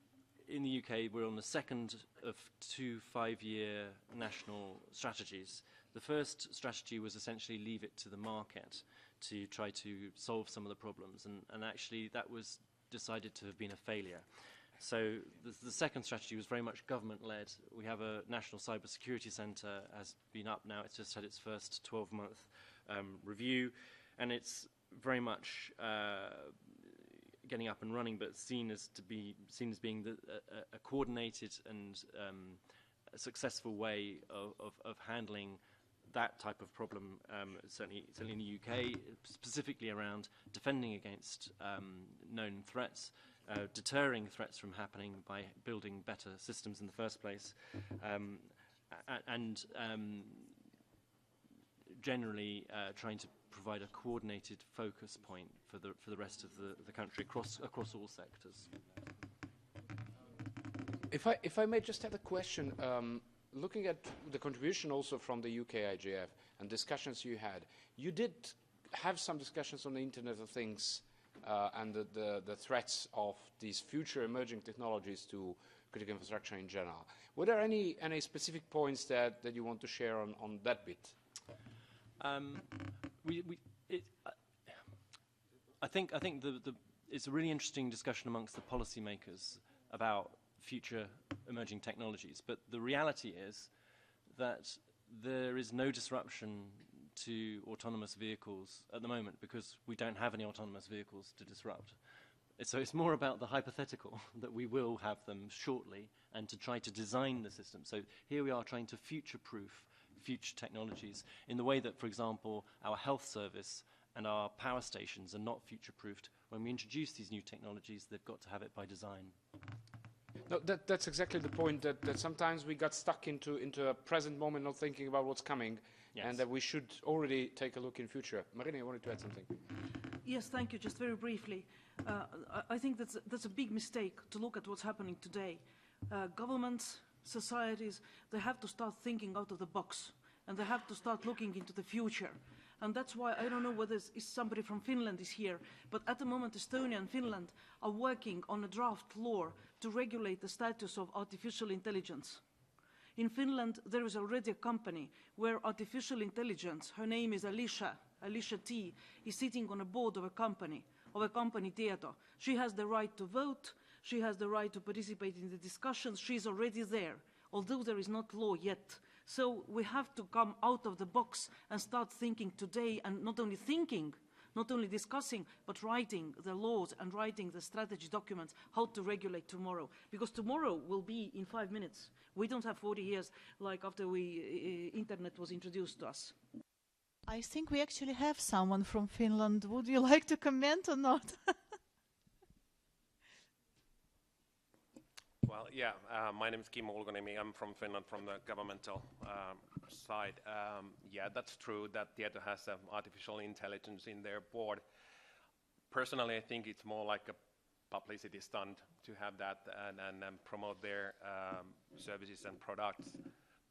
in the UK, we're on the second of 2 5-year national strategies. The first strategy was essentially leave it to the market to try to solve some of the problems, and actually that was decided to have been a failure. So the second strategy was very much government-led. We have a National Cybersecurity Centre, has been up now. It's just had its first 12-month review, and it's very much getting up and running, but seen as being a coordinated and a successful way of handling that type of problem, certainly in the UK, specifically around defending against known threats, deterring threats from happening by building better systems in the first place, and generally trying to provide a coordinated focus point for the rest of the country across all sectors. If I may just have a question, looking at the contribution also from the UK IGF and discussions you had, you did have some discussions on the Internet of Things and the threats of these future emerging technologies to critical infrastructure in general. Were there any specific points that you want to share on that bit? I think it's a really interesting discussion amongst the policymakers about future emerging technologies, but the reality is that there is no disruption to autonomous vehicles at the moment because we don't have any autonomous vehicles to disrupt. So it's more about the hypothetical that we will have them shortly and to try to design the system. So here we are trying to future-proof future technologies in the way that, for example, our health service and our power stations are not future-proofed. When we introduce these new technologies, they've got to have it by design. No, that's exactly the point, that sometimes we got stuck into a present moment, not thinking about what's coming, yes, and that we should already take a look in future. Marina, you wanted to add something? Yes, thank you. Just very briefly, I think that's a big mistake to look at what's happening today. Governments, societies, they have to start thinking out of the box, and they have to start looking into the future. And that's why I don't know whether somebody from Finland is here, but at the moment Estonia and Finland are working on a draft law to regulate the status of artificial intelligence. In Finland, there is already a company where artificial intelligence, her name is Alicia T, is sitting on a board of a company Tieto. She has the right to vote, she has the right to participate in the discussions, she's already there, although there is not law yet. So we have to come out of the box and start thinking today, and not only thinking, not only discussing, but writing the laws and writing the strategy documents, how to regulate tomorrow. Because tomorrow will be in 5 minutes. We don't have 40 years like after internet was introduced to us. I think we actually have someone from Finland. Would you like to comment or not? Well, yeah, my name is Kimmo Ulkonimi. I'm from Finland, from the governmental side. Yeah, that's true that Tieto has artificial intelligence in their board. Personally, I think it's more like a publicity stunt to have that and promote their services and products.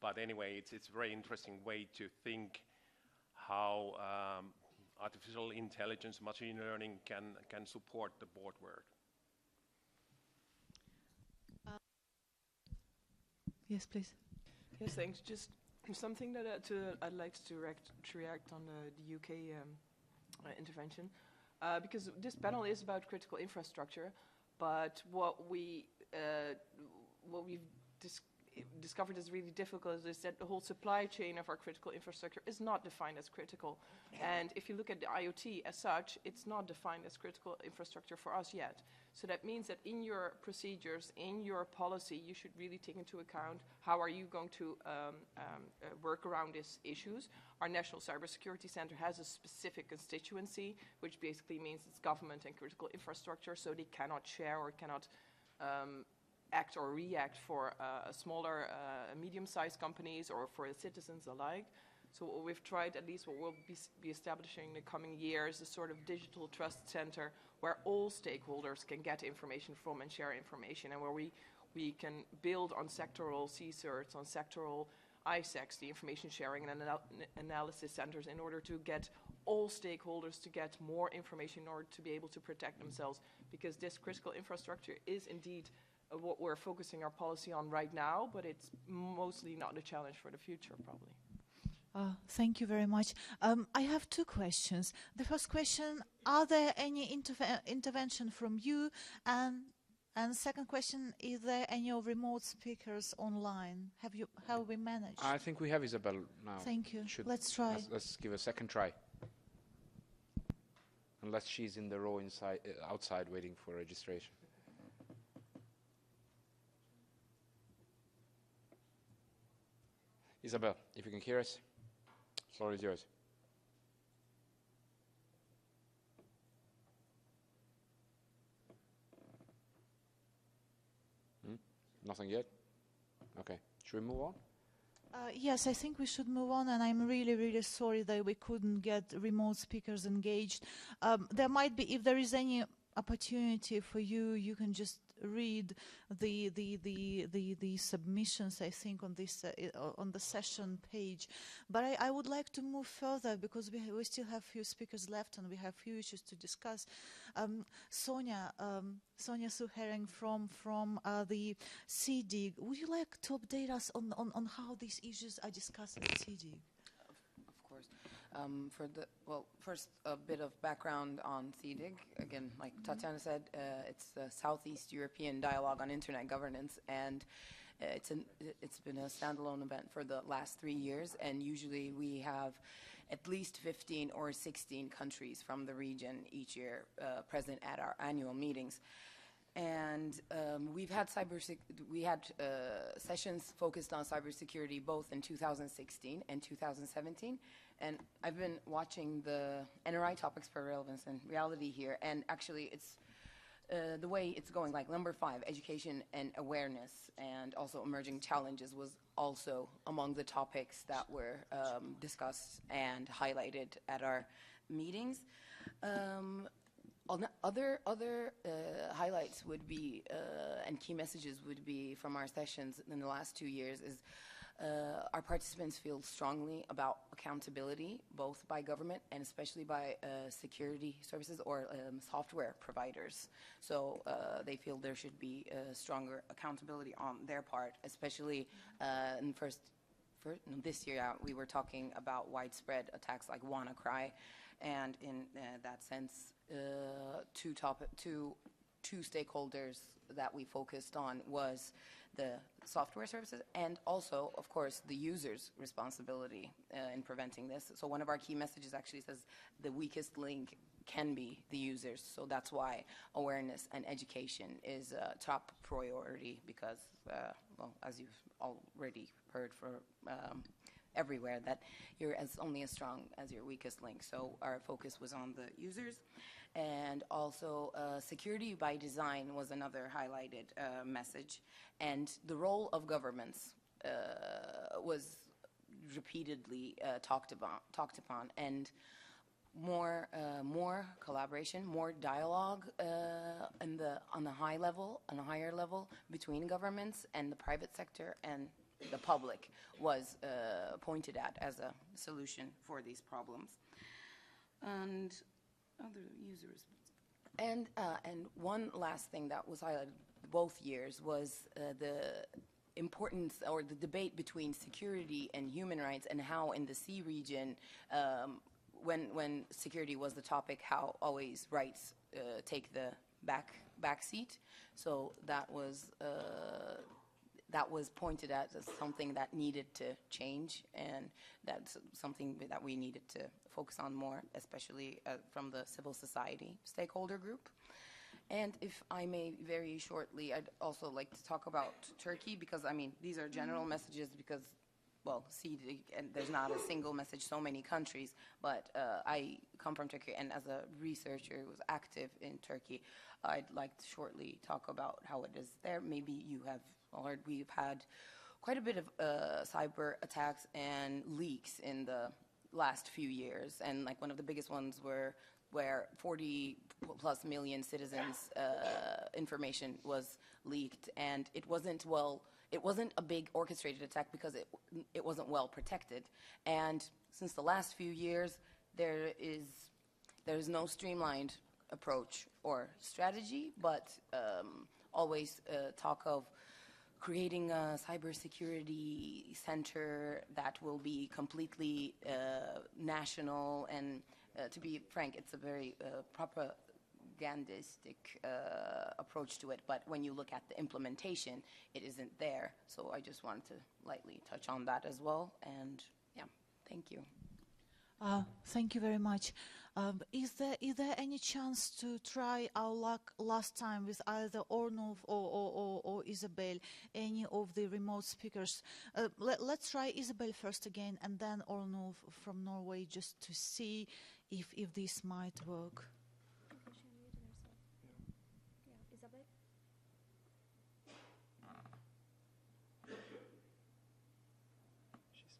But anyway, it's a very interesting way to think how artificial intelligence, machine learning can support the board work. Yes, please. Yes, thanks. Just something that I'd like to react on the UK intervention, because this panel is about critical infrastructure, but what we've discovered is really difficult is that the whole supply chain of our critical infrastructure is not defined as critical. And if you look at the IoT as such, it's not defined as critical infrastructure for us yet. So that means that in your procedures, in your policy, you should really take into account how are you going to work around these issues. Our National Cybersecurity Center has a specific constituency, which basically means it's government and critical infrastructure, so they cannot share or cannot act or react for smaller, medium-sized companies or for citizens alike. So what we've tried, at least what we'll be establishing in the coming years, is a sort of digital trust center where all stakeholders can get information from and share information, and where we can build on sectoral CSIRTs, on sectoral ISECs, the information sharing and analysis centers, in order to get all stakeholders to get more information in order to be able to protect themselves, because this critical infrastructure is indeed what we're focusing our policy on right now, but it's mostly not a challenge for the future, probably. Thank you very much. I have two questions. The first question, are there any intervention from you? And second question, is there any remote speakers online? Have we managed? I think we have Isabel now. Thank you. Let's try. Let's give a second try. Unless she's in the row outside waiting for registration. Isabel, if you can hear us, the floor is yours. Nothing yet? Okay. Should we move on? Yes, I think we should move on, and I'm really, really sorry that we couldn't get remote speakers engaged. There might be, if there is any opportunity for you, you can just read the submissions, I think, on this on the session page. But I would like to move further, because we still have few speakers left and we have few issues to discuss. Sonia Suhering from the CDIG, would you like to update us on how these issues are discussed at CDIG? Of course. First, a bit of background on CDIG. Again, like Tatiana said, it's the Southeast European Dialogue on Internet Governance, and it's been a standalone event for the last 3 years, and usually we have at least 15 or 16 countries from the region each year present at our annual meetings. And we had sessions focused on cybersecurity both in 2016 and 2017. And I've been watching the NRI topics for relevance and reality here, and actually it's the way it's going, like number 5, education and awareness, and also emerging challenges was also among the topics that were discussed and highlighted at our meetings. Other highlights would be, and key messages would be from our sessions in the last 2 years, is Our participants feel strongly about accountability, both by government and especially by security services or software providers. So they feel there should be stronger accountability on their part, especially this year we were talking about widespread attacks like WannaCry, and in that sense, two stakeholders that we focused on was the software services and also, of course, the user's responsibility in preventing this. So one of our key messages actually says the weakest link can be the users. So that's why awareness and education is a top priority because, well, as you've already heard for everywhere, that you're only as strong as your weakest link. So our focus was on the users. And also security by design was another highlighted message. And the role of governments was repeatedly talked upon. And more collaboration, more dialogue on a higher level between governments and the private sector and the public was pointed at as a solution for these problems. And other users. And one last thing that was highlighted both years was the importance or the debate between security and human rights, and how in the sea region, when security was the topic, how always rights take the back seat. So that was pointed at as something that needed to change, and that's something that we needed to focus on more, especially from the civil society stakeholder group. And if I may very shortly, I'd also like to talk about Turkey, because I mean these are general messages because, well, and there's not a single message, so many countries, but I come from Turkey, and as a researcher who was active in Turkey, I'd like to shortly talk about how it is there. Maybe you have heard we've had quite a bit of cyber attacks and leaks in the last few years, and like one of the biggest ones were where 40+ million citizens' information was leaked, and it wasn't a big orchestrated attack because it wasn't well protected. And since the last few years, there is no streamlined approach or strategy, but always talk of creating a cybersecurity center that will be completely national. And to be frank, it's a very propagandistic approach to it. But when you look at the implementation, it isn't there. So I just wanted to lightly touch on that as well. And yeah, thank you. Thank you very much. Is there any chance to try our luck last time with either Ornulf or Isabel, any of the remote speakers? Let's try Isabel first again, and then Ornulf from Norway, just to see if this might work. Isabel? She's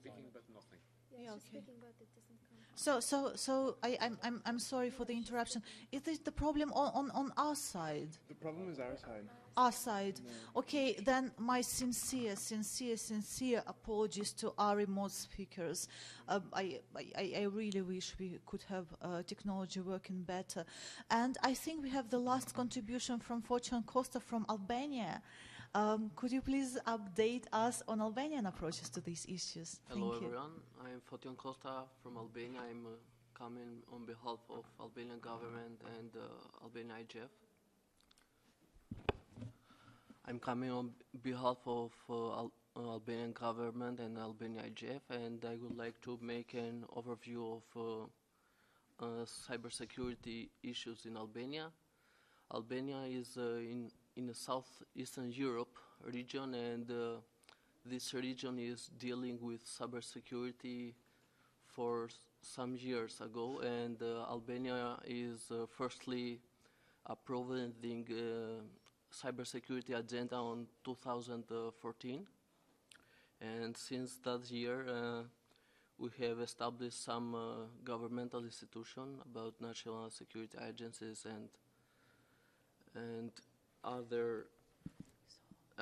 speaking, but nothing. Yeah, she's speaking, but it doesn't come. So I'm sorry for the interruption. Is this the problem on our side? The problem is our side. Our side. No. Okay, then my sincere apologies to our remote speakers. I really wish we could have technology working better. And I think we have the last contribution from Fotian Costa from Albania. Could you please update us on Albanian approaches to these issues? Hello, Thank you. everyone. I am Fotian Costa from Albania. I'm coming on behalf of Albanian government and Albanian IGF. I'm coming on behalf of Albanian government and Albanian IGF, and I would like to make an overview of cybersecurity issues in Albania. Albania is in the southeastern Europe region, and this region is dealing with cybersecurity for some years ago, and Albania is firstly approving the cybersecurity agenda on 2014, and since that year we have established some governmental institutions about national security agencies and other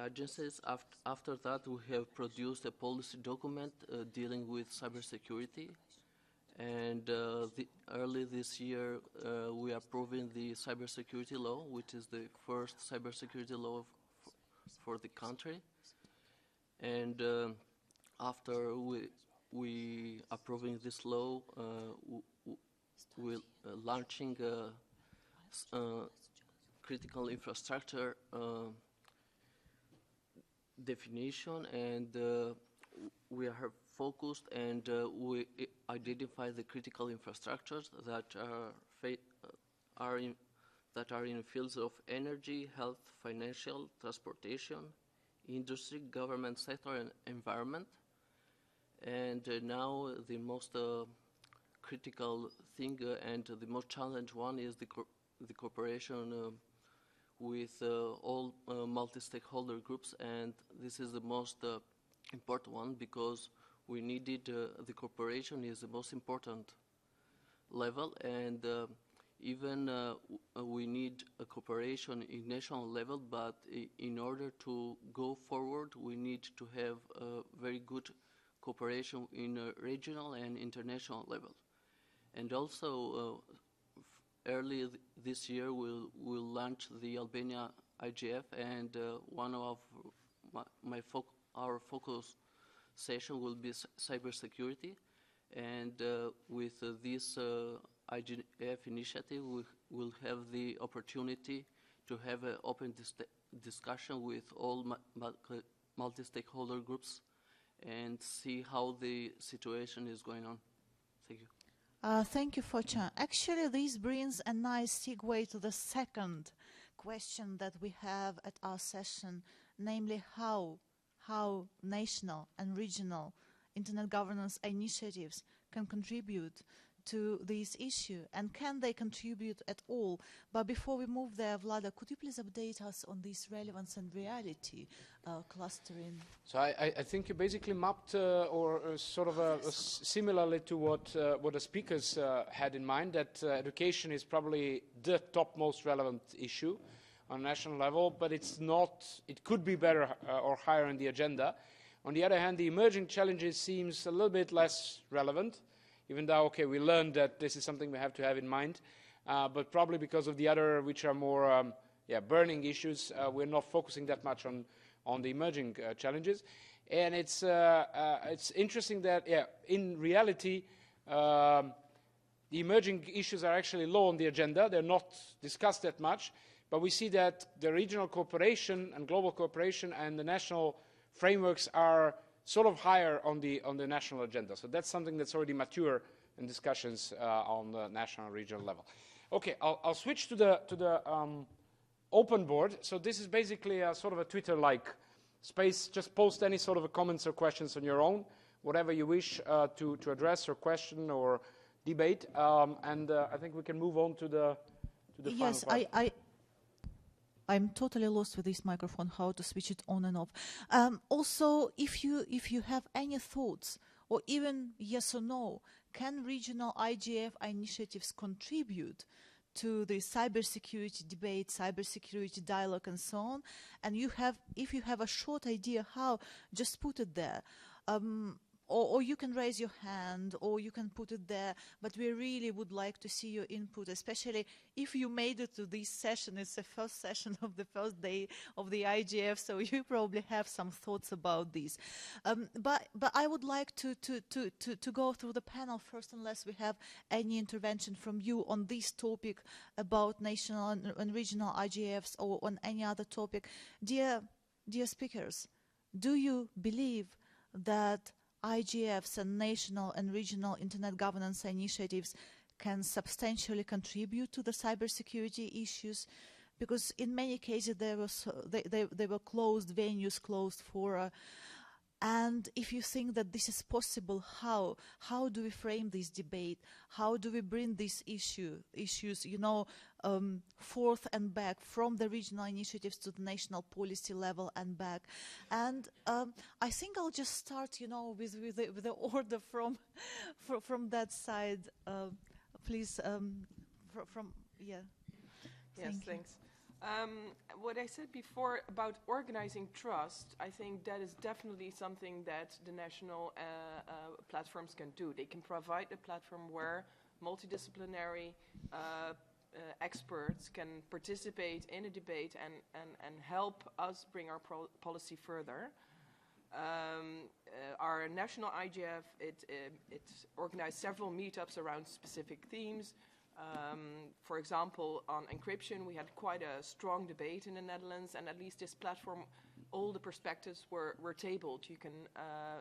agencies. After that, we have produced a policy document dealing with cybersecurity. And early this year, we are approving the cybersecurity law, which is the first cybersecurity law for the country. And after we approving this law, we're launching critical infrastructure definition, and we are focused, and we identify the critical infrastructures that are in fields of energy, health, financial, transportation, industry, government sector, and environment. And now the most critical thing and the most challenging one is the cooperation with all multi-stakeholder groups, and this is the most important one because we needed the cooperation is the most important level, and even we need a cooperation in national level, but in order to go forward we need to have a very good cooperation in a regional and international level. And also early this year we'll launch the Albania IGF, and one of our focus session will be cybersecurity, and with this IGF initiative we will have the opportunity to have an open discussion with all multi-stakeholder groups and see how the situation is going on. Thank you. Thank you, Focha. Actually, this brings a nice segue to the second question that we have at our session, namely how national and regional internet governance initiatives can contribute to this issue, and can they contribute at all? But before we move there, Vlada, could you please update us on this relevance and reality clustering? So I think you basically mapped sort of similarly to what the speakers had in mind, that education is probably the topmost relevant issue on national level, but it's not, it could be better or higher on the agenda. On the other hand, the emerging challenges seems a little bit less relevant, even though, okay, we learned that this is something we have to have in mind, but probably because of the other, which are more burning issues, we're not focusing that much on the emerging challenges. And it's interesting that, in reality, the emerging issues are actually low on the agenda. They're not discussed that much, but we see that the regional cooperation and global cooperation and the national frameworks are sort of higher on the national agenda. So that's something that's already mature in discussions on the national and regional level. Okay, I'll switch to the open board. So this is basically a sort of a Twitter-like space. Just post any sort of comments or questions on your own, whatever you wish to address or question or debate. And I think we can move on to the final part. I'm totally lost with this microphone, how to switch it on and off. Also, if you have any thoughts, or even yes or no, can regional IGF initiatives contribute to the cybersecurity debate, cybersecurity dialogue, and so on? And if you have a short idea how, just put it there. Or you can raise your hand, or you can put it there, but we really would like to see your input, especially if you made it to this session. It's the first session of the first day of the IGF, so you probably have some thoughts about this. But I would like to go through the panel first, unless we have any intervention from you on this topic about national and regional IGFs, or on any other topic. Dear speakers, do you believe that IGFs and national and regional internet governance initiatives can substantially contribute to the cybersecurity issues? Because in many cases they were closed venues, closed fora. And if you think that this is possible, how do we frame this debate? How do we bring these issues, forth and back from the regional initiatives to the national policy level and back? And I think I'll just start, with the order from that side, please. Yes, thanks. What I said before about organizing trust, I think that is definitely something that the national platforms can do. They can provide a platform where multidisciplinary experts can participate in a debate and help us bring our policy further. Our national IGF, it organized several meetups around specific themes. For example, on encryption, we had quite a strong debate in the Netherlands, and at least this platform, all the perspectives were tabled. You can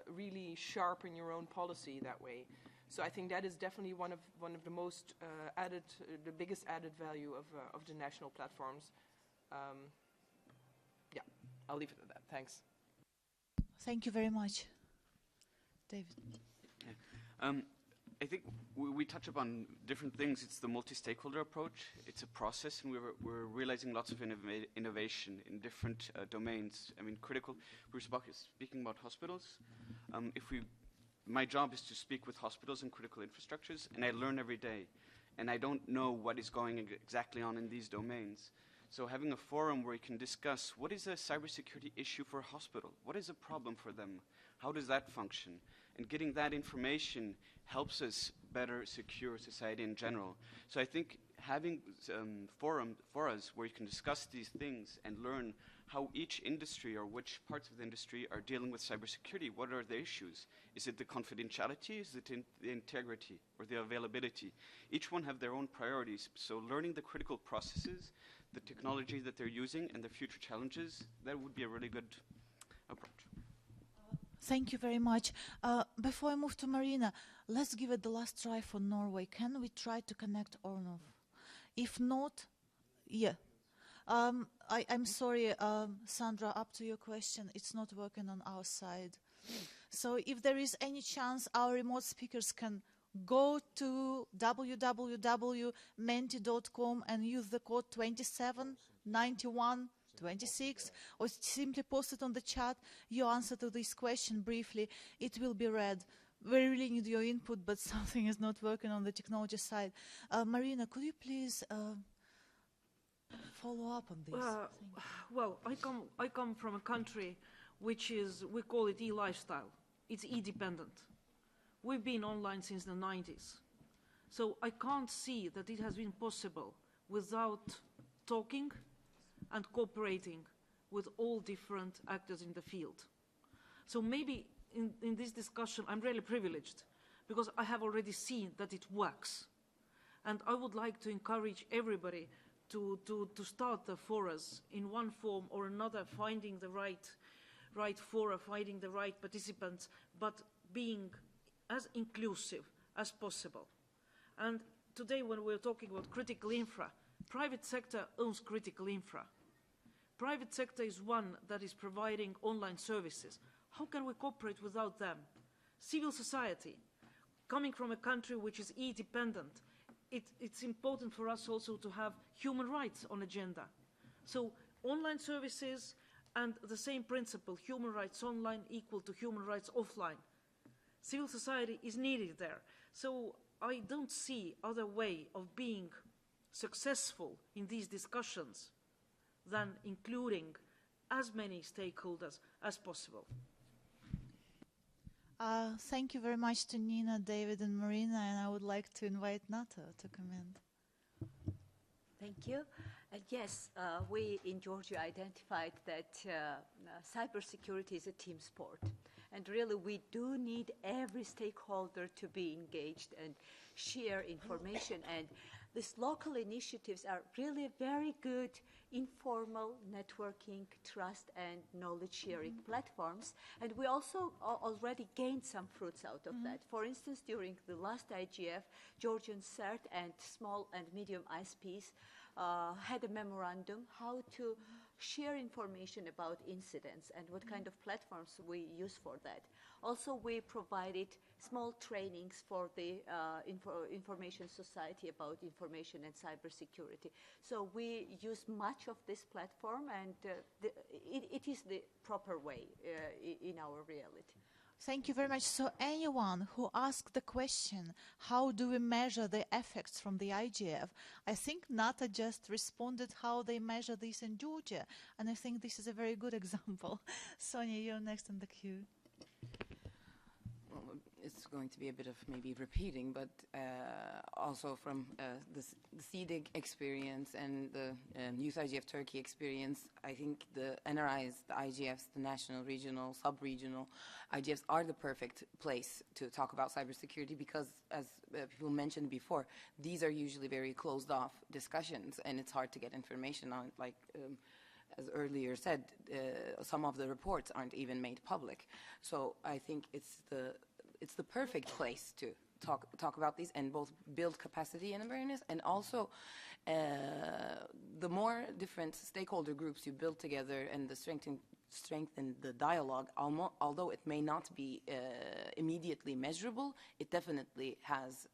really sharpen your own policy that way. So I think that is definitely one of the most the biggest added value of the national platforms. Yeah, I'll leave it at that. Thanks. Thank you very much, David. Yeah. I think we touch upon different things. It's the multi-stakeholder approach. It's a process, and we're realizing lots of innovation in different domains. I mean, critical. We're speaking about hospitals. My job is to speak with hospitals and critical infrastructures, and I learn every day. And I don't know what is going exactly on in these domains. So having a forum where you can discuss what is a cybersecurity issue for a hospital, what is a problem for them, how does that function, and getting that information helps us better secure society in general. So I think having forum for us where you can discuss these things and learn how each industry or which parts of the industry are dealing with cybersecurity, what are the issues? Is it the confidentiality, is it the integrity or the availability? Each one have their own priorities, so learning the critical processes, the technology that they're using and the future challenges, that would be a really good approach. Thank you very much. Before I move to Marina, let's give it the last try for Norway. Can we try to connect Ornov? If not, yeah. I'm sorry, Sandra, up to your question. It's not working on our side. So if there is any chance our remote speakers can go to www.menti.com and use the code 279126, or simply post it on the chat, your answer to this question briefly. It will be read. We really need your input, but something is not working on the technology side. Marina, could you please follow up on this? Well, I come from a country which is, we call it e-lifestyle. It's e-dependent. We've been online since the 90s. So I can't see that it has been possible without talking and cooperating with all different actors in the field. So maybe in this discussion, I'm really privileged because I have already seen that it works. And I would like to encourage everybody to start the forums in one form or another, finding the right fora, finding the right participants, but being as inclusive as possible. And today when we're talking about critical infra, private sector owns critical infra. Private sector is one that is providing online services. How can we cooperate without them? Civil society, coming from a country which is e-dependent, it's important for us also to have human rights on agenda. So online services and the same principle, human rights online equal to human rights offline. Civil society is needed there. So I don't see other way of being successful in these discussions than including as many stakeholders as possible. Thank you very much to Nina, David, and Marina, and I would like to invite Nata to comment. Thank you. Yes, we in Georgia identified that cybersecurity is a team sport. And really, we do need every stakeholder to be engaged and share information. And these local initiatives are really very good informal networking, trust, and knowledge-sharing platforms. And we also already gained some fruits out of that. For instance, during the last IGF, Georgian CERT and small and medium ISPs had a memorandum how to share information about incidents and what kind of platforms we use for that. Also, we provided small trainings for the information society about information and cybersecurity. So we use much of this platform, and it is the proper way in our reality. Thank you very much. So anyone who asked the question, how do we measure the effects from the IGF? I think NATO just responded how they measure this in Georgia. And I think this is a very good example. Sonia, you're next in the queue. Well, it's going to be a bit of maybe repeating, but also from the CEDIG experience and the Youth IGF Turkey experience, I think the NRIs, the IGFs, the national, regional, sub-regional IGFs are the perfect place to talk about cybersecurity because, as people mentioned before, these are usually very closed-off discussions, and it's hard to get information on it. Like, as earlier said, some of the reports aren't even made public. So I think it's the perfect place to talk about these and both build capacity and awareness, and also the more different stakeholder groups you build together and the strengthen the dialogue, although it may not be immediately measurable, it definitely has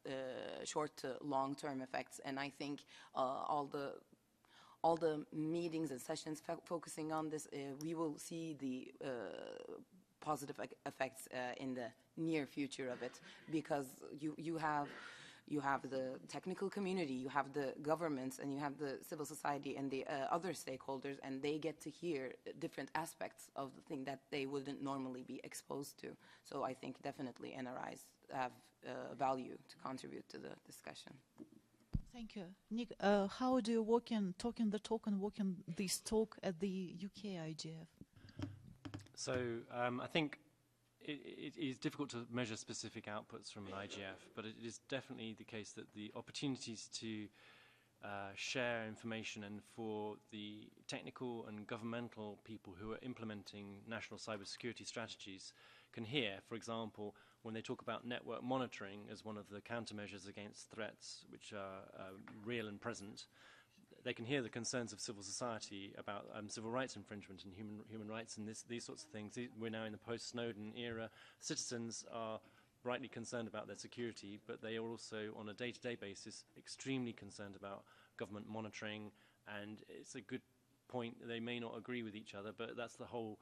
short to long-term effects. And I think all the meetings and sessions focusing on this, we will see the positive effects in the near future of it, because you have the technical community, you have the governments, and you have the civil society and the other stakeholders, and they get to hear different aspects of the thing that they wouldn't normally be exposed to. So I think definitely NRIs have value to contribute to the discussion. Thank you. Nick, how do you talking the talk and walking this talk at the UK IGF? So I think it is difficult to measure specific outputs from an IGF, but it is definitely the case that the opportunities to share information and for the technical and governmental people who are implementing national cybersecurity strategies can hear, for example, when they talk about network monitoring as one of the countermeasures against threats which are real and present, they can hear the concerns of civil society about civil rights infringement and human rights and these sorts of things. We're now in the post-Snowden era. Citizens are rightly concerned about their security, but they are also, on a day-to-day basis, extremely concerned about government monitoring, and it's a good point. They may not agree with each other, but that's the whole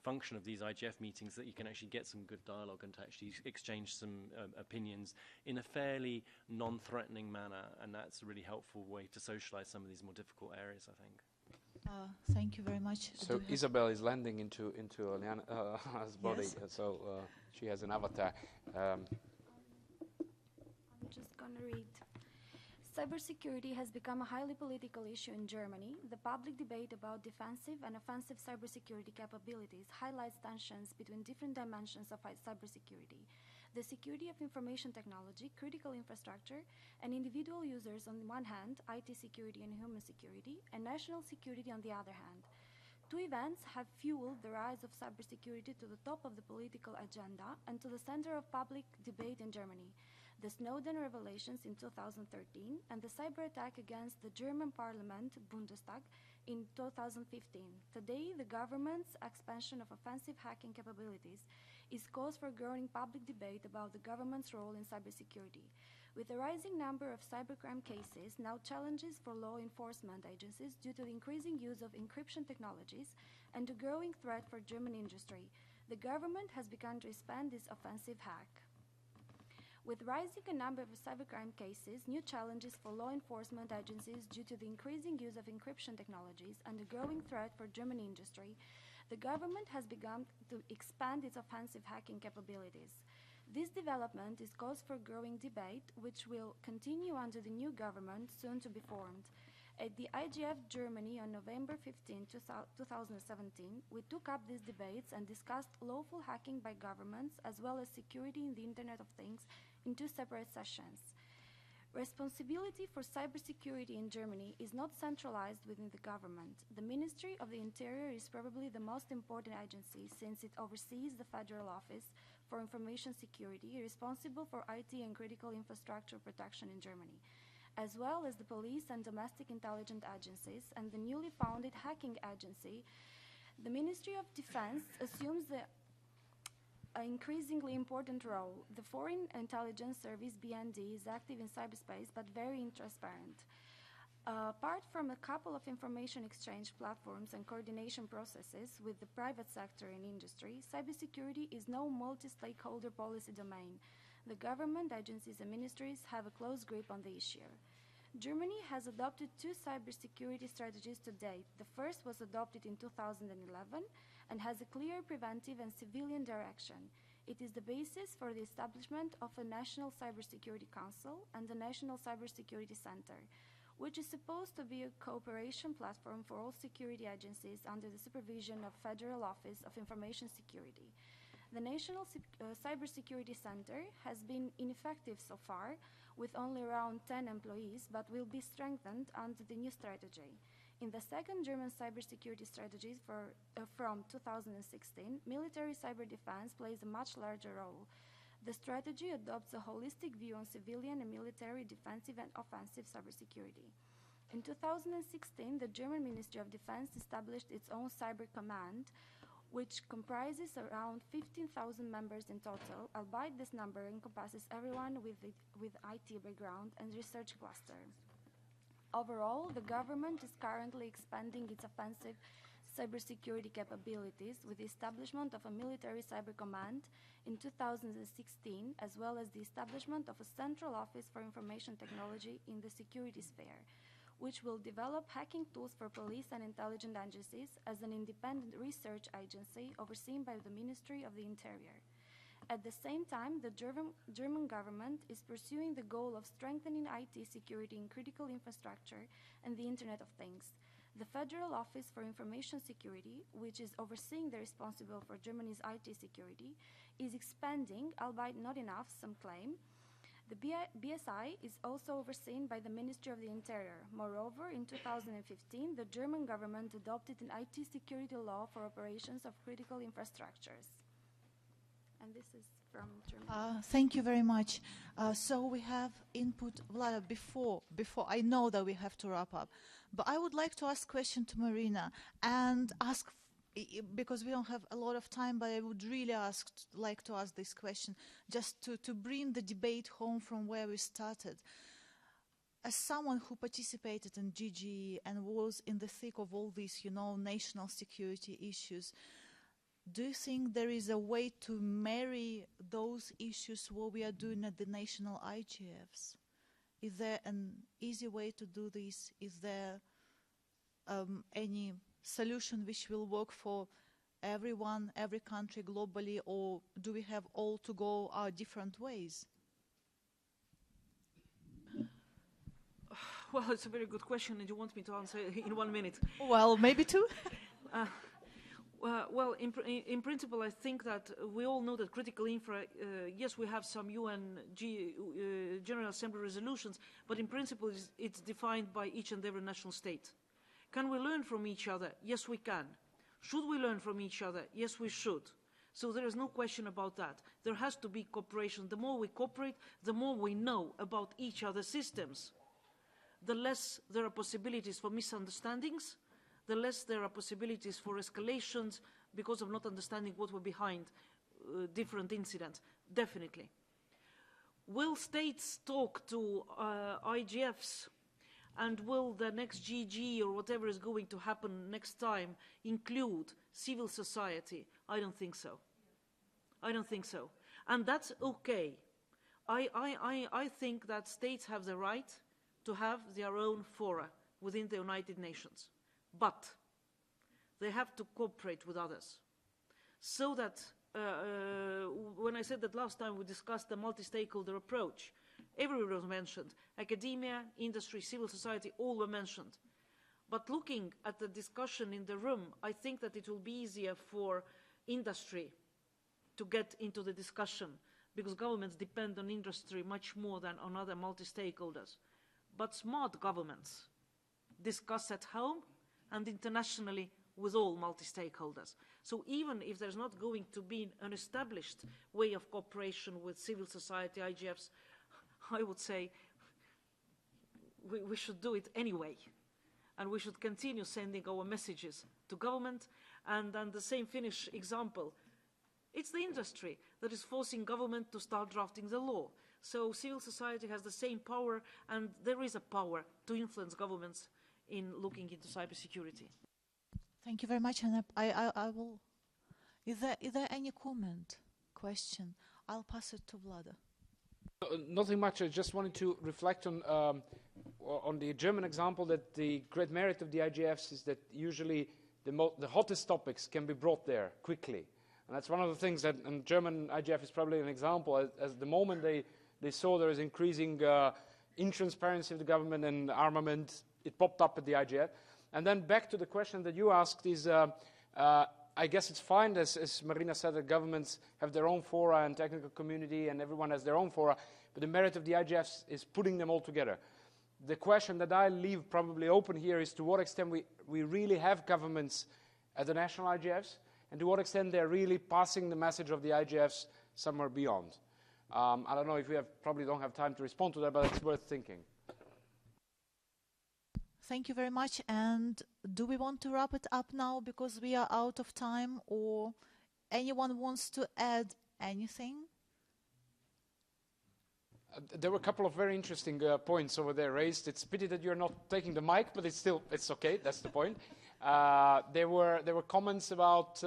function of these IGF meetings, that you can actually get some good dialogue and to actually exchange some opinions in a fairly non-threatening manner, and that's a really helpful way to socialize some of these more difficult areas, I think. Thank you very much. So Isabel is landing into Liana's body, Yes. so she has an avatar. I'm just going to read. Cybersecurity has become a highly political issue in Germany. The public debate about defensive and offensive cybersecurity capabilities highlights tensions between different dimensions of cybersecurity: the security of information technology, critical infrastructure, and individual users on the one hand, IT security and human security, and national security on the other hand. Two events have fueled the rise of cybersecurity to the top of the political agenda and to the center of public debate in Germany: the Snowden revelations in 2013 and the cyber attack against the German parliament, Bundestag, in 2015. Today, the government's expansion of offensive hacking capabilities is cause for growing public debate about the government's role in cybersecurity. With a rising number of cybercrime cases, now challenges for law enforcement agencies due to the increasing use of encryption technologies and a growing threat for German industry, the government has begun to expand this offensive hack. With rising a number of cybercrime cases, new challenges for law enforcement agencies due to the increasing use of encryption technologies and a growing threat for German industry, the government has begun to expand its offensive hacking capabilities. This development is cause for growing debate, which will continue under the new government soon to be formed. At the IGF Germany on November 15, 2017, we took up these debates and discussed lawful hacking by governments as well as security in the Internet of Things in two separate sessions. Responsibility for cybersecurity in Germany is not centralized within the government. The Ministry of the Interior is probably the most important agency since it oversees the Federal Office for Information Security, responsible for IT and critical infrastructure protection in Germany, as well as the police and domestic intelligence agencies and the newly founded hacking agency. The Ministry of Defense assumes an increasingly important role. The Foreign Intelligence Service, BND, is active in cyberspace but very intransparent. Apart from a couple of information exchange platforms and coordination processes with the private sector and industry, cybersecurity is no multi-stakeholder policy domain. The government, agencies and ministries have a close grip on the issue. Germany has adopted 2 cybersecurity strategies to date. The first was adopted in 2011 and has a clear preventive and civilian direction. It is the basis for the establishment of a National Cybersecurity Council and the National Cybersecurity Center, which is supposed to be a cooperation platform for all security agencies under the supervision of Federal Office of Information Security. The National Cybersecurity Center has been ineffective so far, with only around 10 employees, but will be strengthened under the new strategy. In the second German cybersecurity strategy from 2016, military cyber defense plays a much larger role. The strategy adopts a holistic view on civilian and military defensive and offensive cybersecurity. In 2016, the German Ministry of Defense established its own cyber command, which comprises around 15,000 members in total, albeit this number encompasses everyone with IT background and research cluster. Overall, the government is currently expanding its offensive cybersecurity capabilities with the establishment of a military cyber command in 2016, as well as the establishment of a central office for information technology in the security sphere, which will develop hacking tools for police and intelligence agencies as an independent research agency overseen by the Ministry of the Interior. At the same time, the German government is pursuing the goal of strengthening IT security in critical infrastructure and the Internet of Things. The Federal Office for Information Security, which is overseeing the responsible for Germany's IT security, is expanding, albeit not enough, some claim. The BSI is also overseen by the Ministry of the Interior. Moreover, in 2015, the German government adopted an IT security law for operations of critical infrastructures. And this is from Germany. Thank you very much. So we have input, Vlada, before I know that we have to wrap up. But I would like to ask a question to Marina and ask, because we don't have a lot of time, but I would really like to ask this question, just to bring the debate home from where we started. As someone who participated in GG and was in the thick of all these, national security issues, do you think there is a way to marry those issues what we are doing at the national IGFs? Is there an easy way to do this? Is there any solution which will work for everyone, every country globally, or do we have all to go our different ways? Well, it's a very good question, and you want me to answer in 1 minute. Well, maybe 2. Well, in principle, I think that we all know that critical infra, yes, we have some UN General Assembly resolutions, but in principle, it's defined by each and every national state. Can we learn from each other? Yes, we can. Should we learn from each other? Yes, we should. So there is no question about that. There has to be cooperation. The more we cooperate, the more we know about each other's systems. The less there are possibilities for misunderstandings, the less there are possibilities for escalations because of not understanding what were behind different incidents, definitely. Will states talk to IGFs, and will the next GG or whatever is going to happen next time include civil society? I don't think so. I don't think so. And that's okay. I think that states have the right to have their own fora within the United Nations. But they have to cooperate with others. So that when I said that last time we discussed the multi-stakeholder approach, everyone was mentioned. Academia, industry, civil society, all were mentioned. But looking at the discussion in the room, I think that it will be easier for industry to get into the discussion because governments depend on industry much more than on other multi-stakeholders. But smart governments discuss at home and internationally with all multi-stakeholders. So even if there's not going to be an established way of cooperation with civil society, IGFs, I would say we should do it anyway. And we should continue sending our messages to government. And then the same Finnish example, it's the industry that is forcing government to start drafting the law. So civil society has the same power, and there is a power to influence governments in looking into cybersecurity. Thank you very much, and I will. Is there any comment, question? I'll pass it to Vlada. Nothing much. I just wanted to reflect on the German example, that the great merit of the IGFs is that usually the hottest topics can be brought there quickly. And that's one of the things that, and German IGF is probably an example, as the moment they saw there is increasing intransparency of the government and armament, it popped up at the IGF. And then back to the question that you asked is, I guess it's fine, as Marina said, that governments have their own fora and technical community and everyone has their own fora, but the merit of the IGFs is putting them all together. The question that I leave probably open here is to what extent we really have governments at the national IGFs, and to what extent they're really passing the message of the IGFs somewhere beyond. I don't know if we probably don't have time to respond to that, but it's worth thinking. Thank you very much. And do we want to wrap it up now because we are out of time, or anyone wants to add anything? There were a couple of very interesting points over there raised. It's a pity that you're not taking the mic, but it's okay. That's the point. There were comments about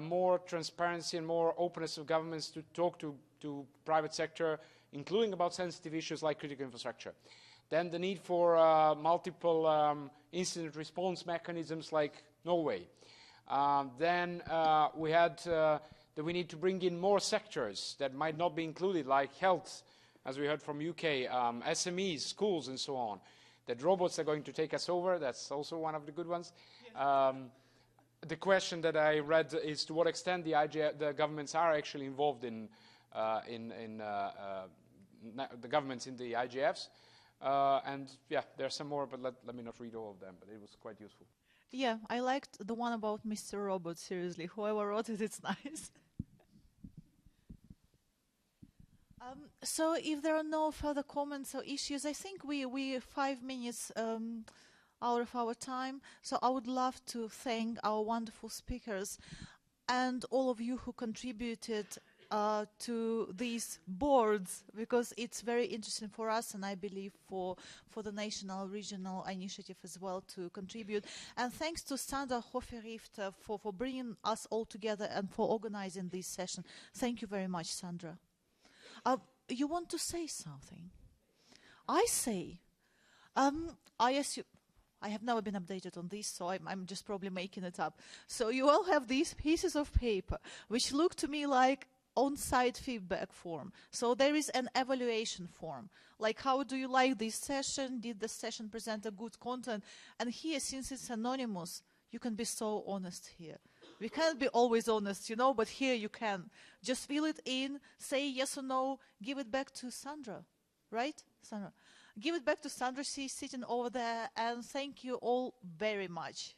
more transparency and more openness of governments to talk to private sector, including about sensitive issues like critical infrastructure. Then the need for multiple incident response mechanisms like Norway. Then we had that we need to bring in more sectors that might not be included, like health, as we heard from UK, SMEs, schools, and so on. That robots are going to take us over. That's also one of the good ones. Yes. The question that I read is to what extent the governments are actually involved in the governments in the IGFs. And yeah, there are some more, but let me not read all of them, but it was quite useful. Yeah, I liked the one about Mr. Robot, seriously. Whoever wrote it, it's nice. So if there are no further comments or issues, I think we 5 minutes out of our time. So I would love to thank our wonderful speakers and all of you who contributed to these boards, because it's very interesting for us, and I believe for the national, regional initiative as well to contribute. And thanks to Sandra Hofer-Richter for bringing us all together and for organizing this session. Thank you very much, Sandra. You want to say something? I say, I assume, I have never been updated on this, so I'm just probably making it up. So you all have these pieces of paper, which look to me like on-site feedback form. So there is an evaluation form, like how do you like this session? Did the session present a good content? And here, since it's anonymous, you can be so honest here. We can't be always honest, you know, but here you can. Just fill it in, say yes or no, give it back to Sandra, right, Sandra? Give it back to Sandra, she's sitting over there, and thank you all very much.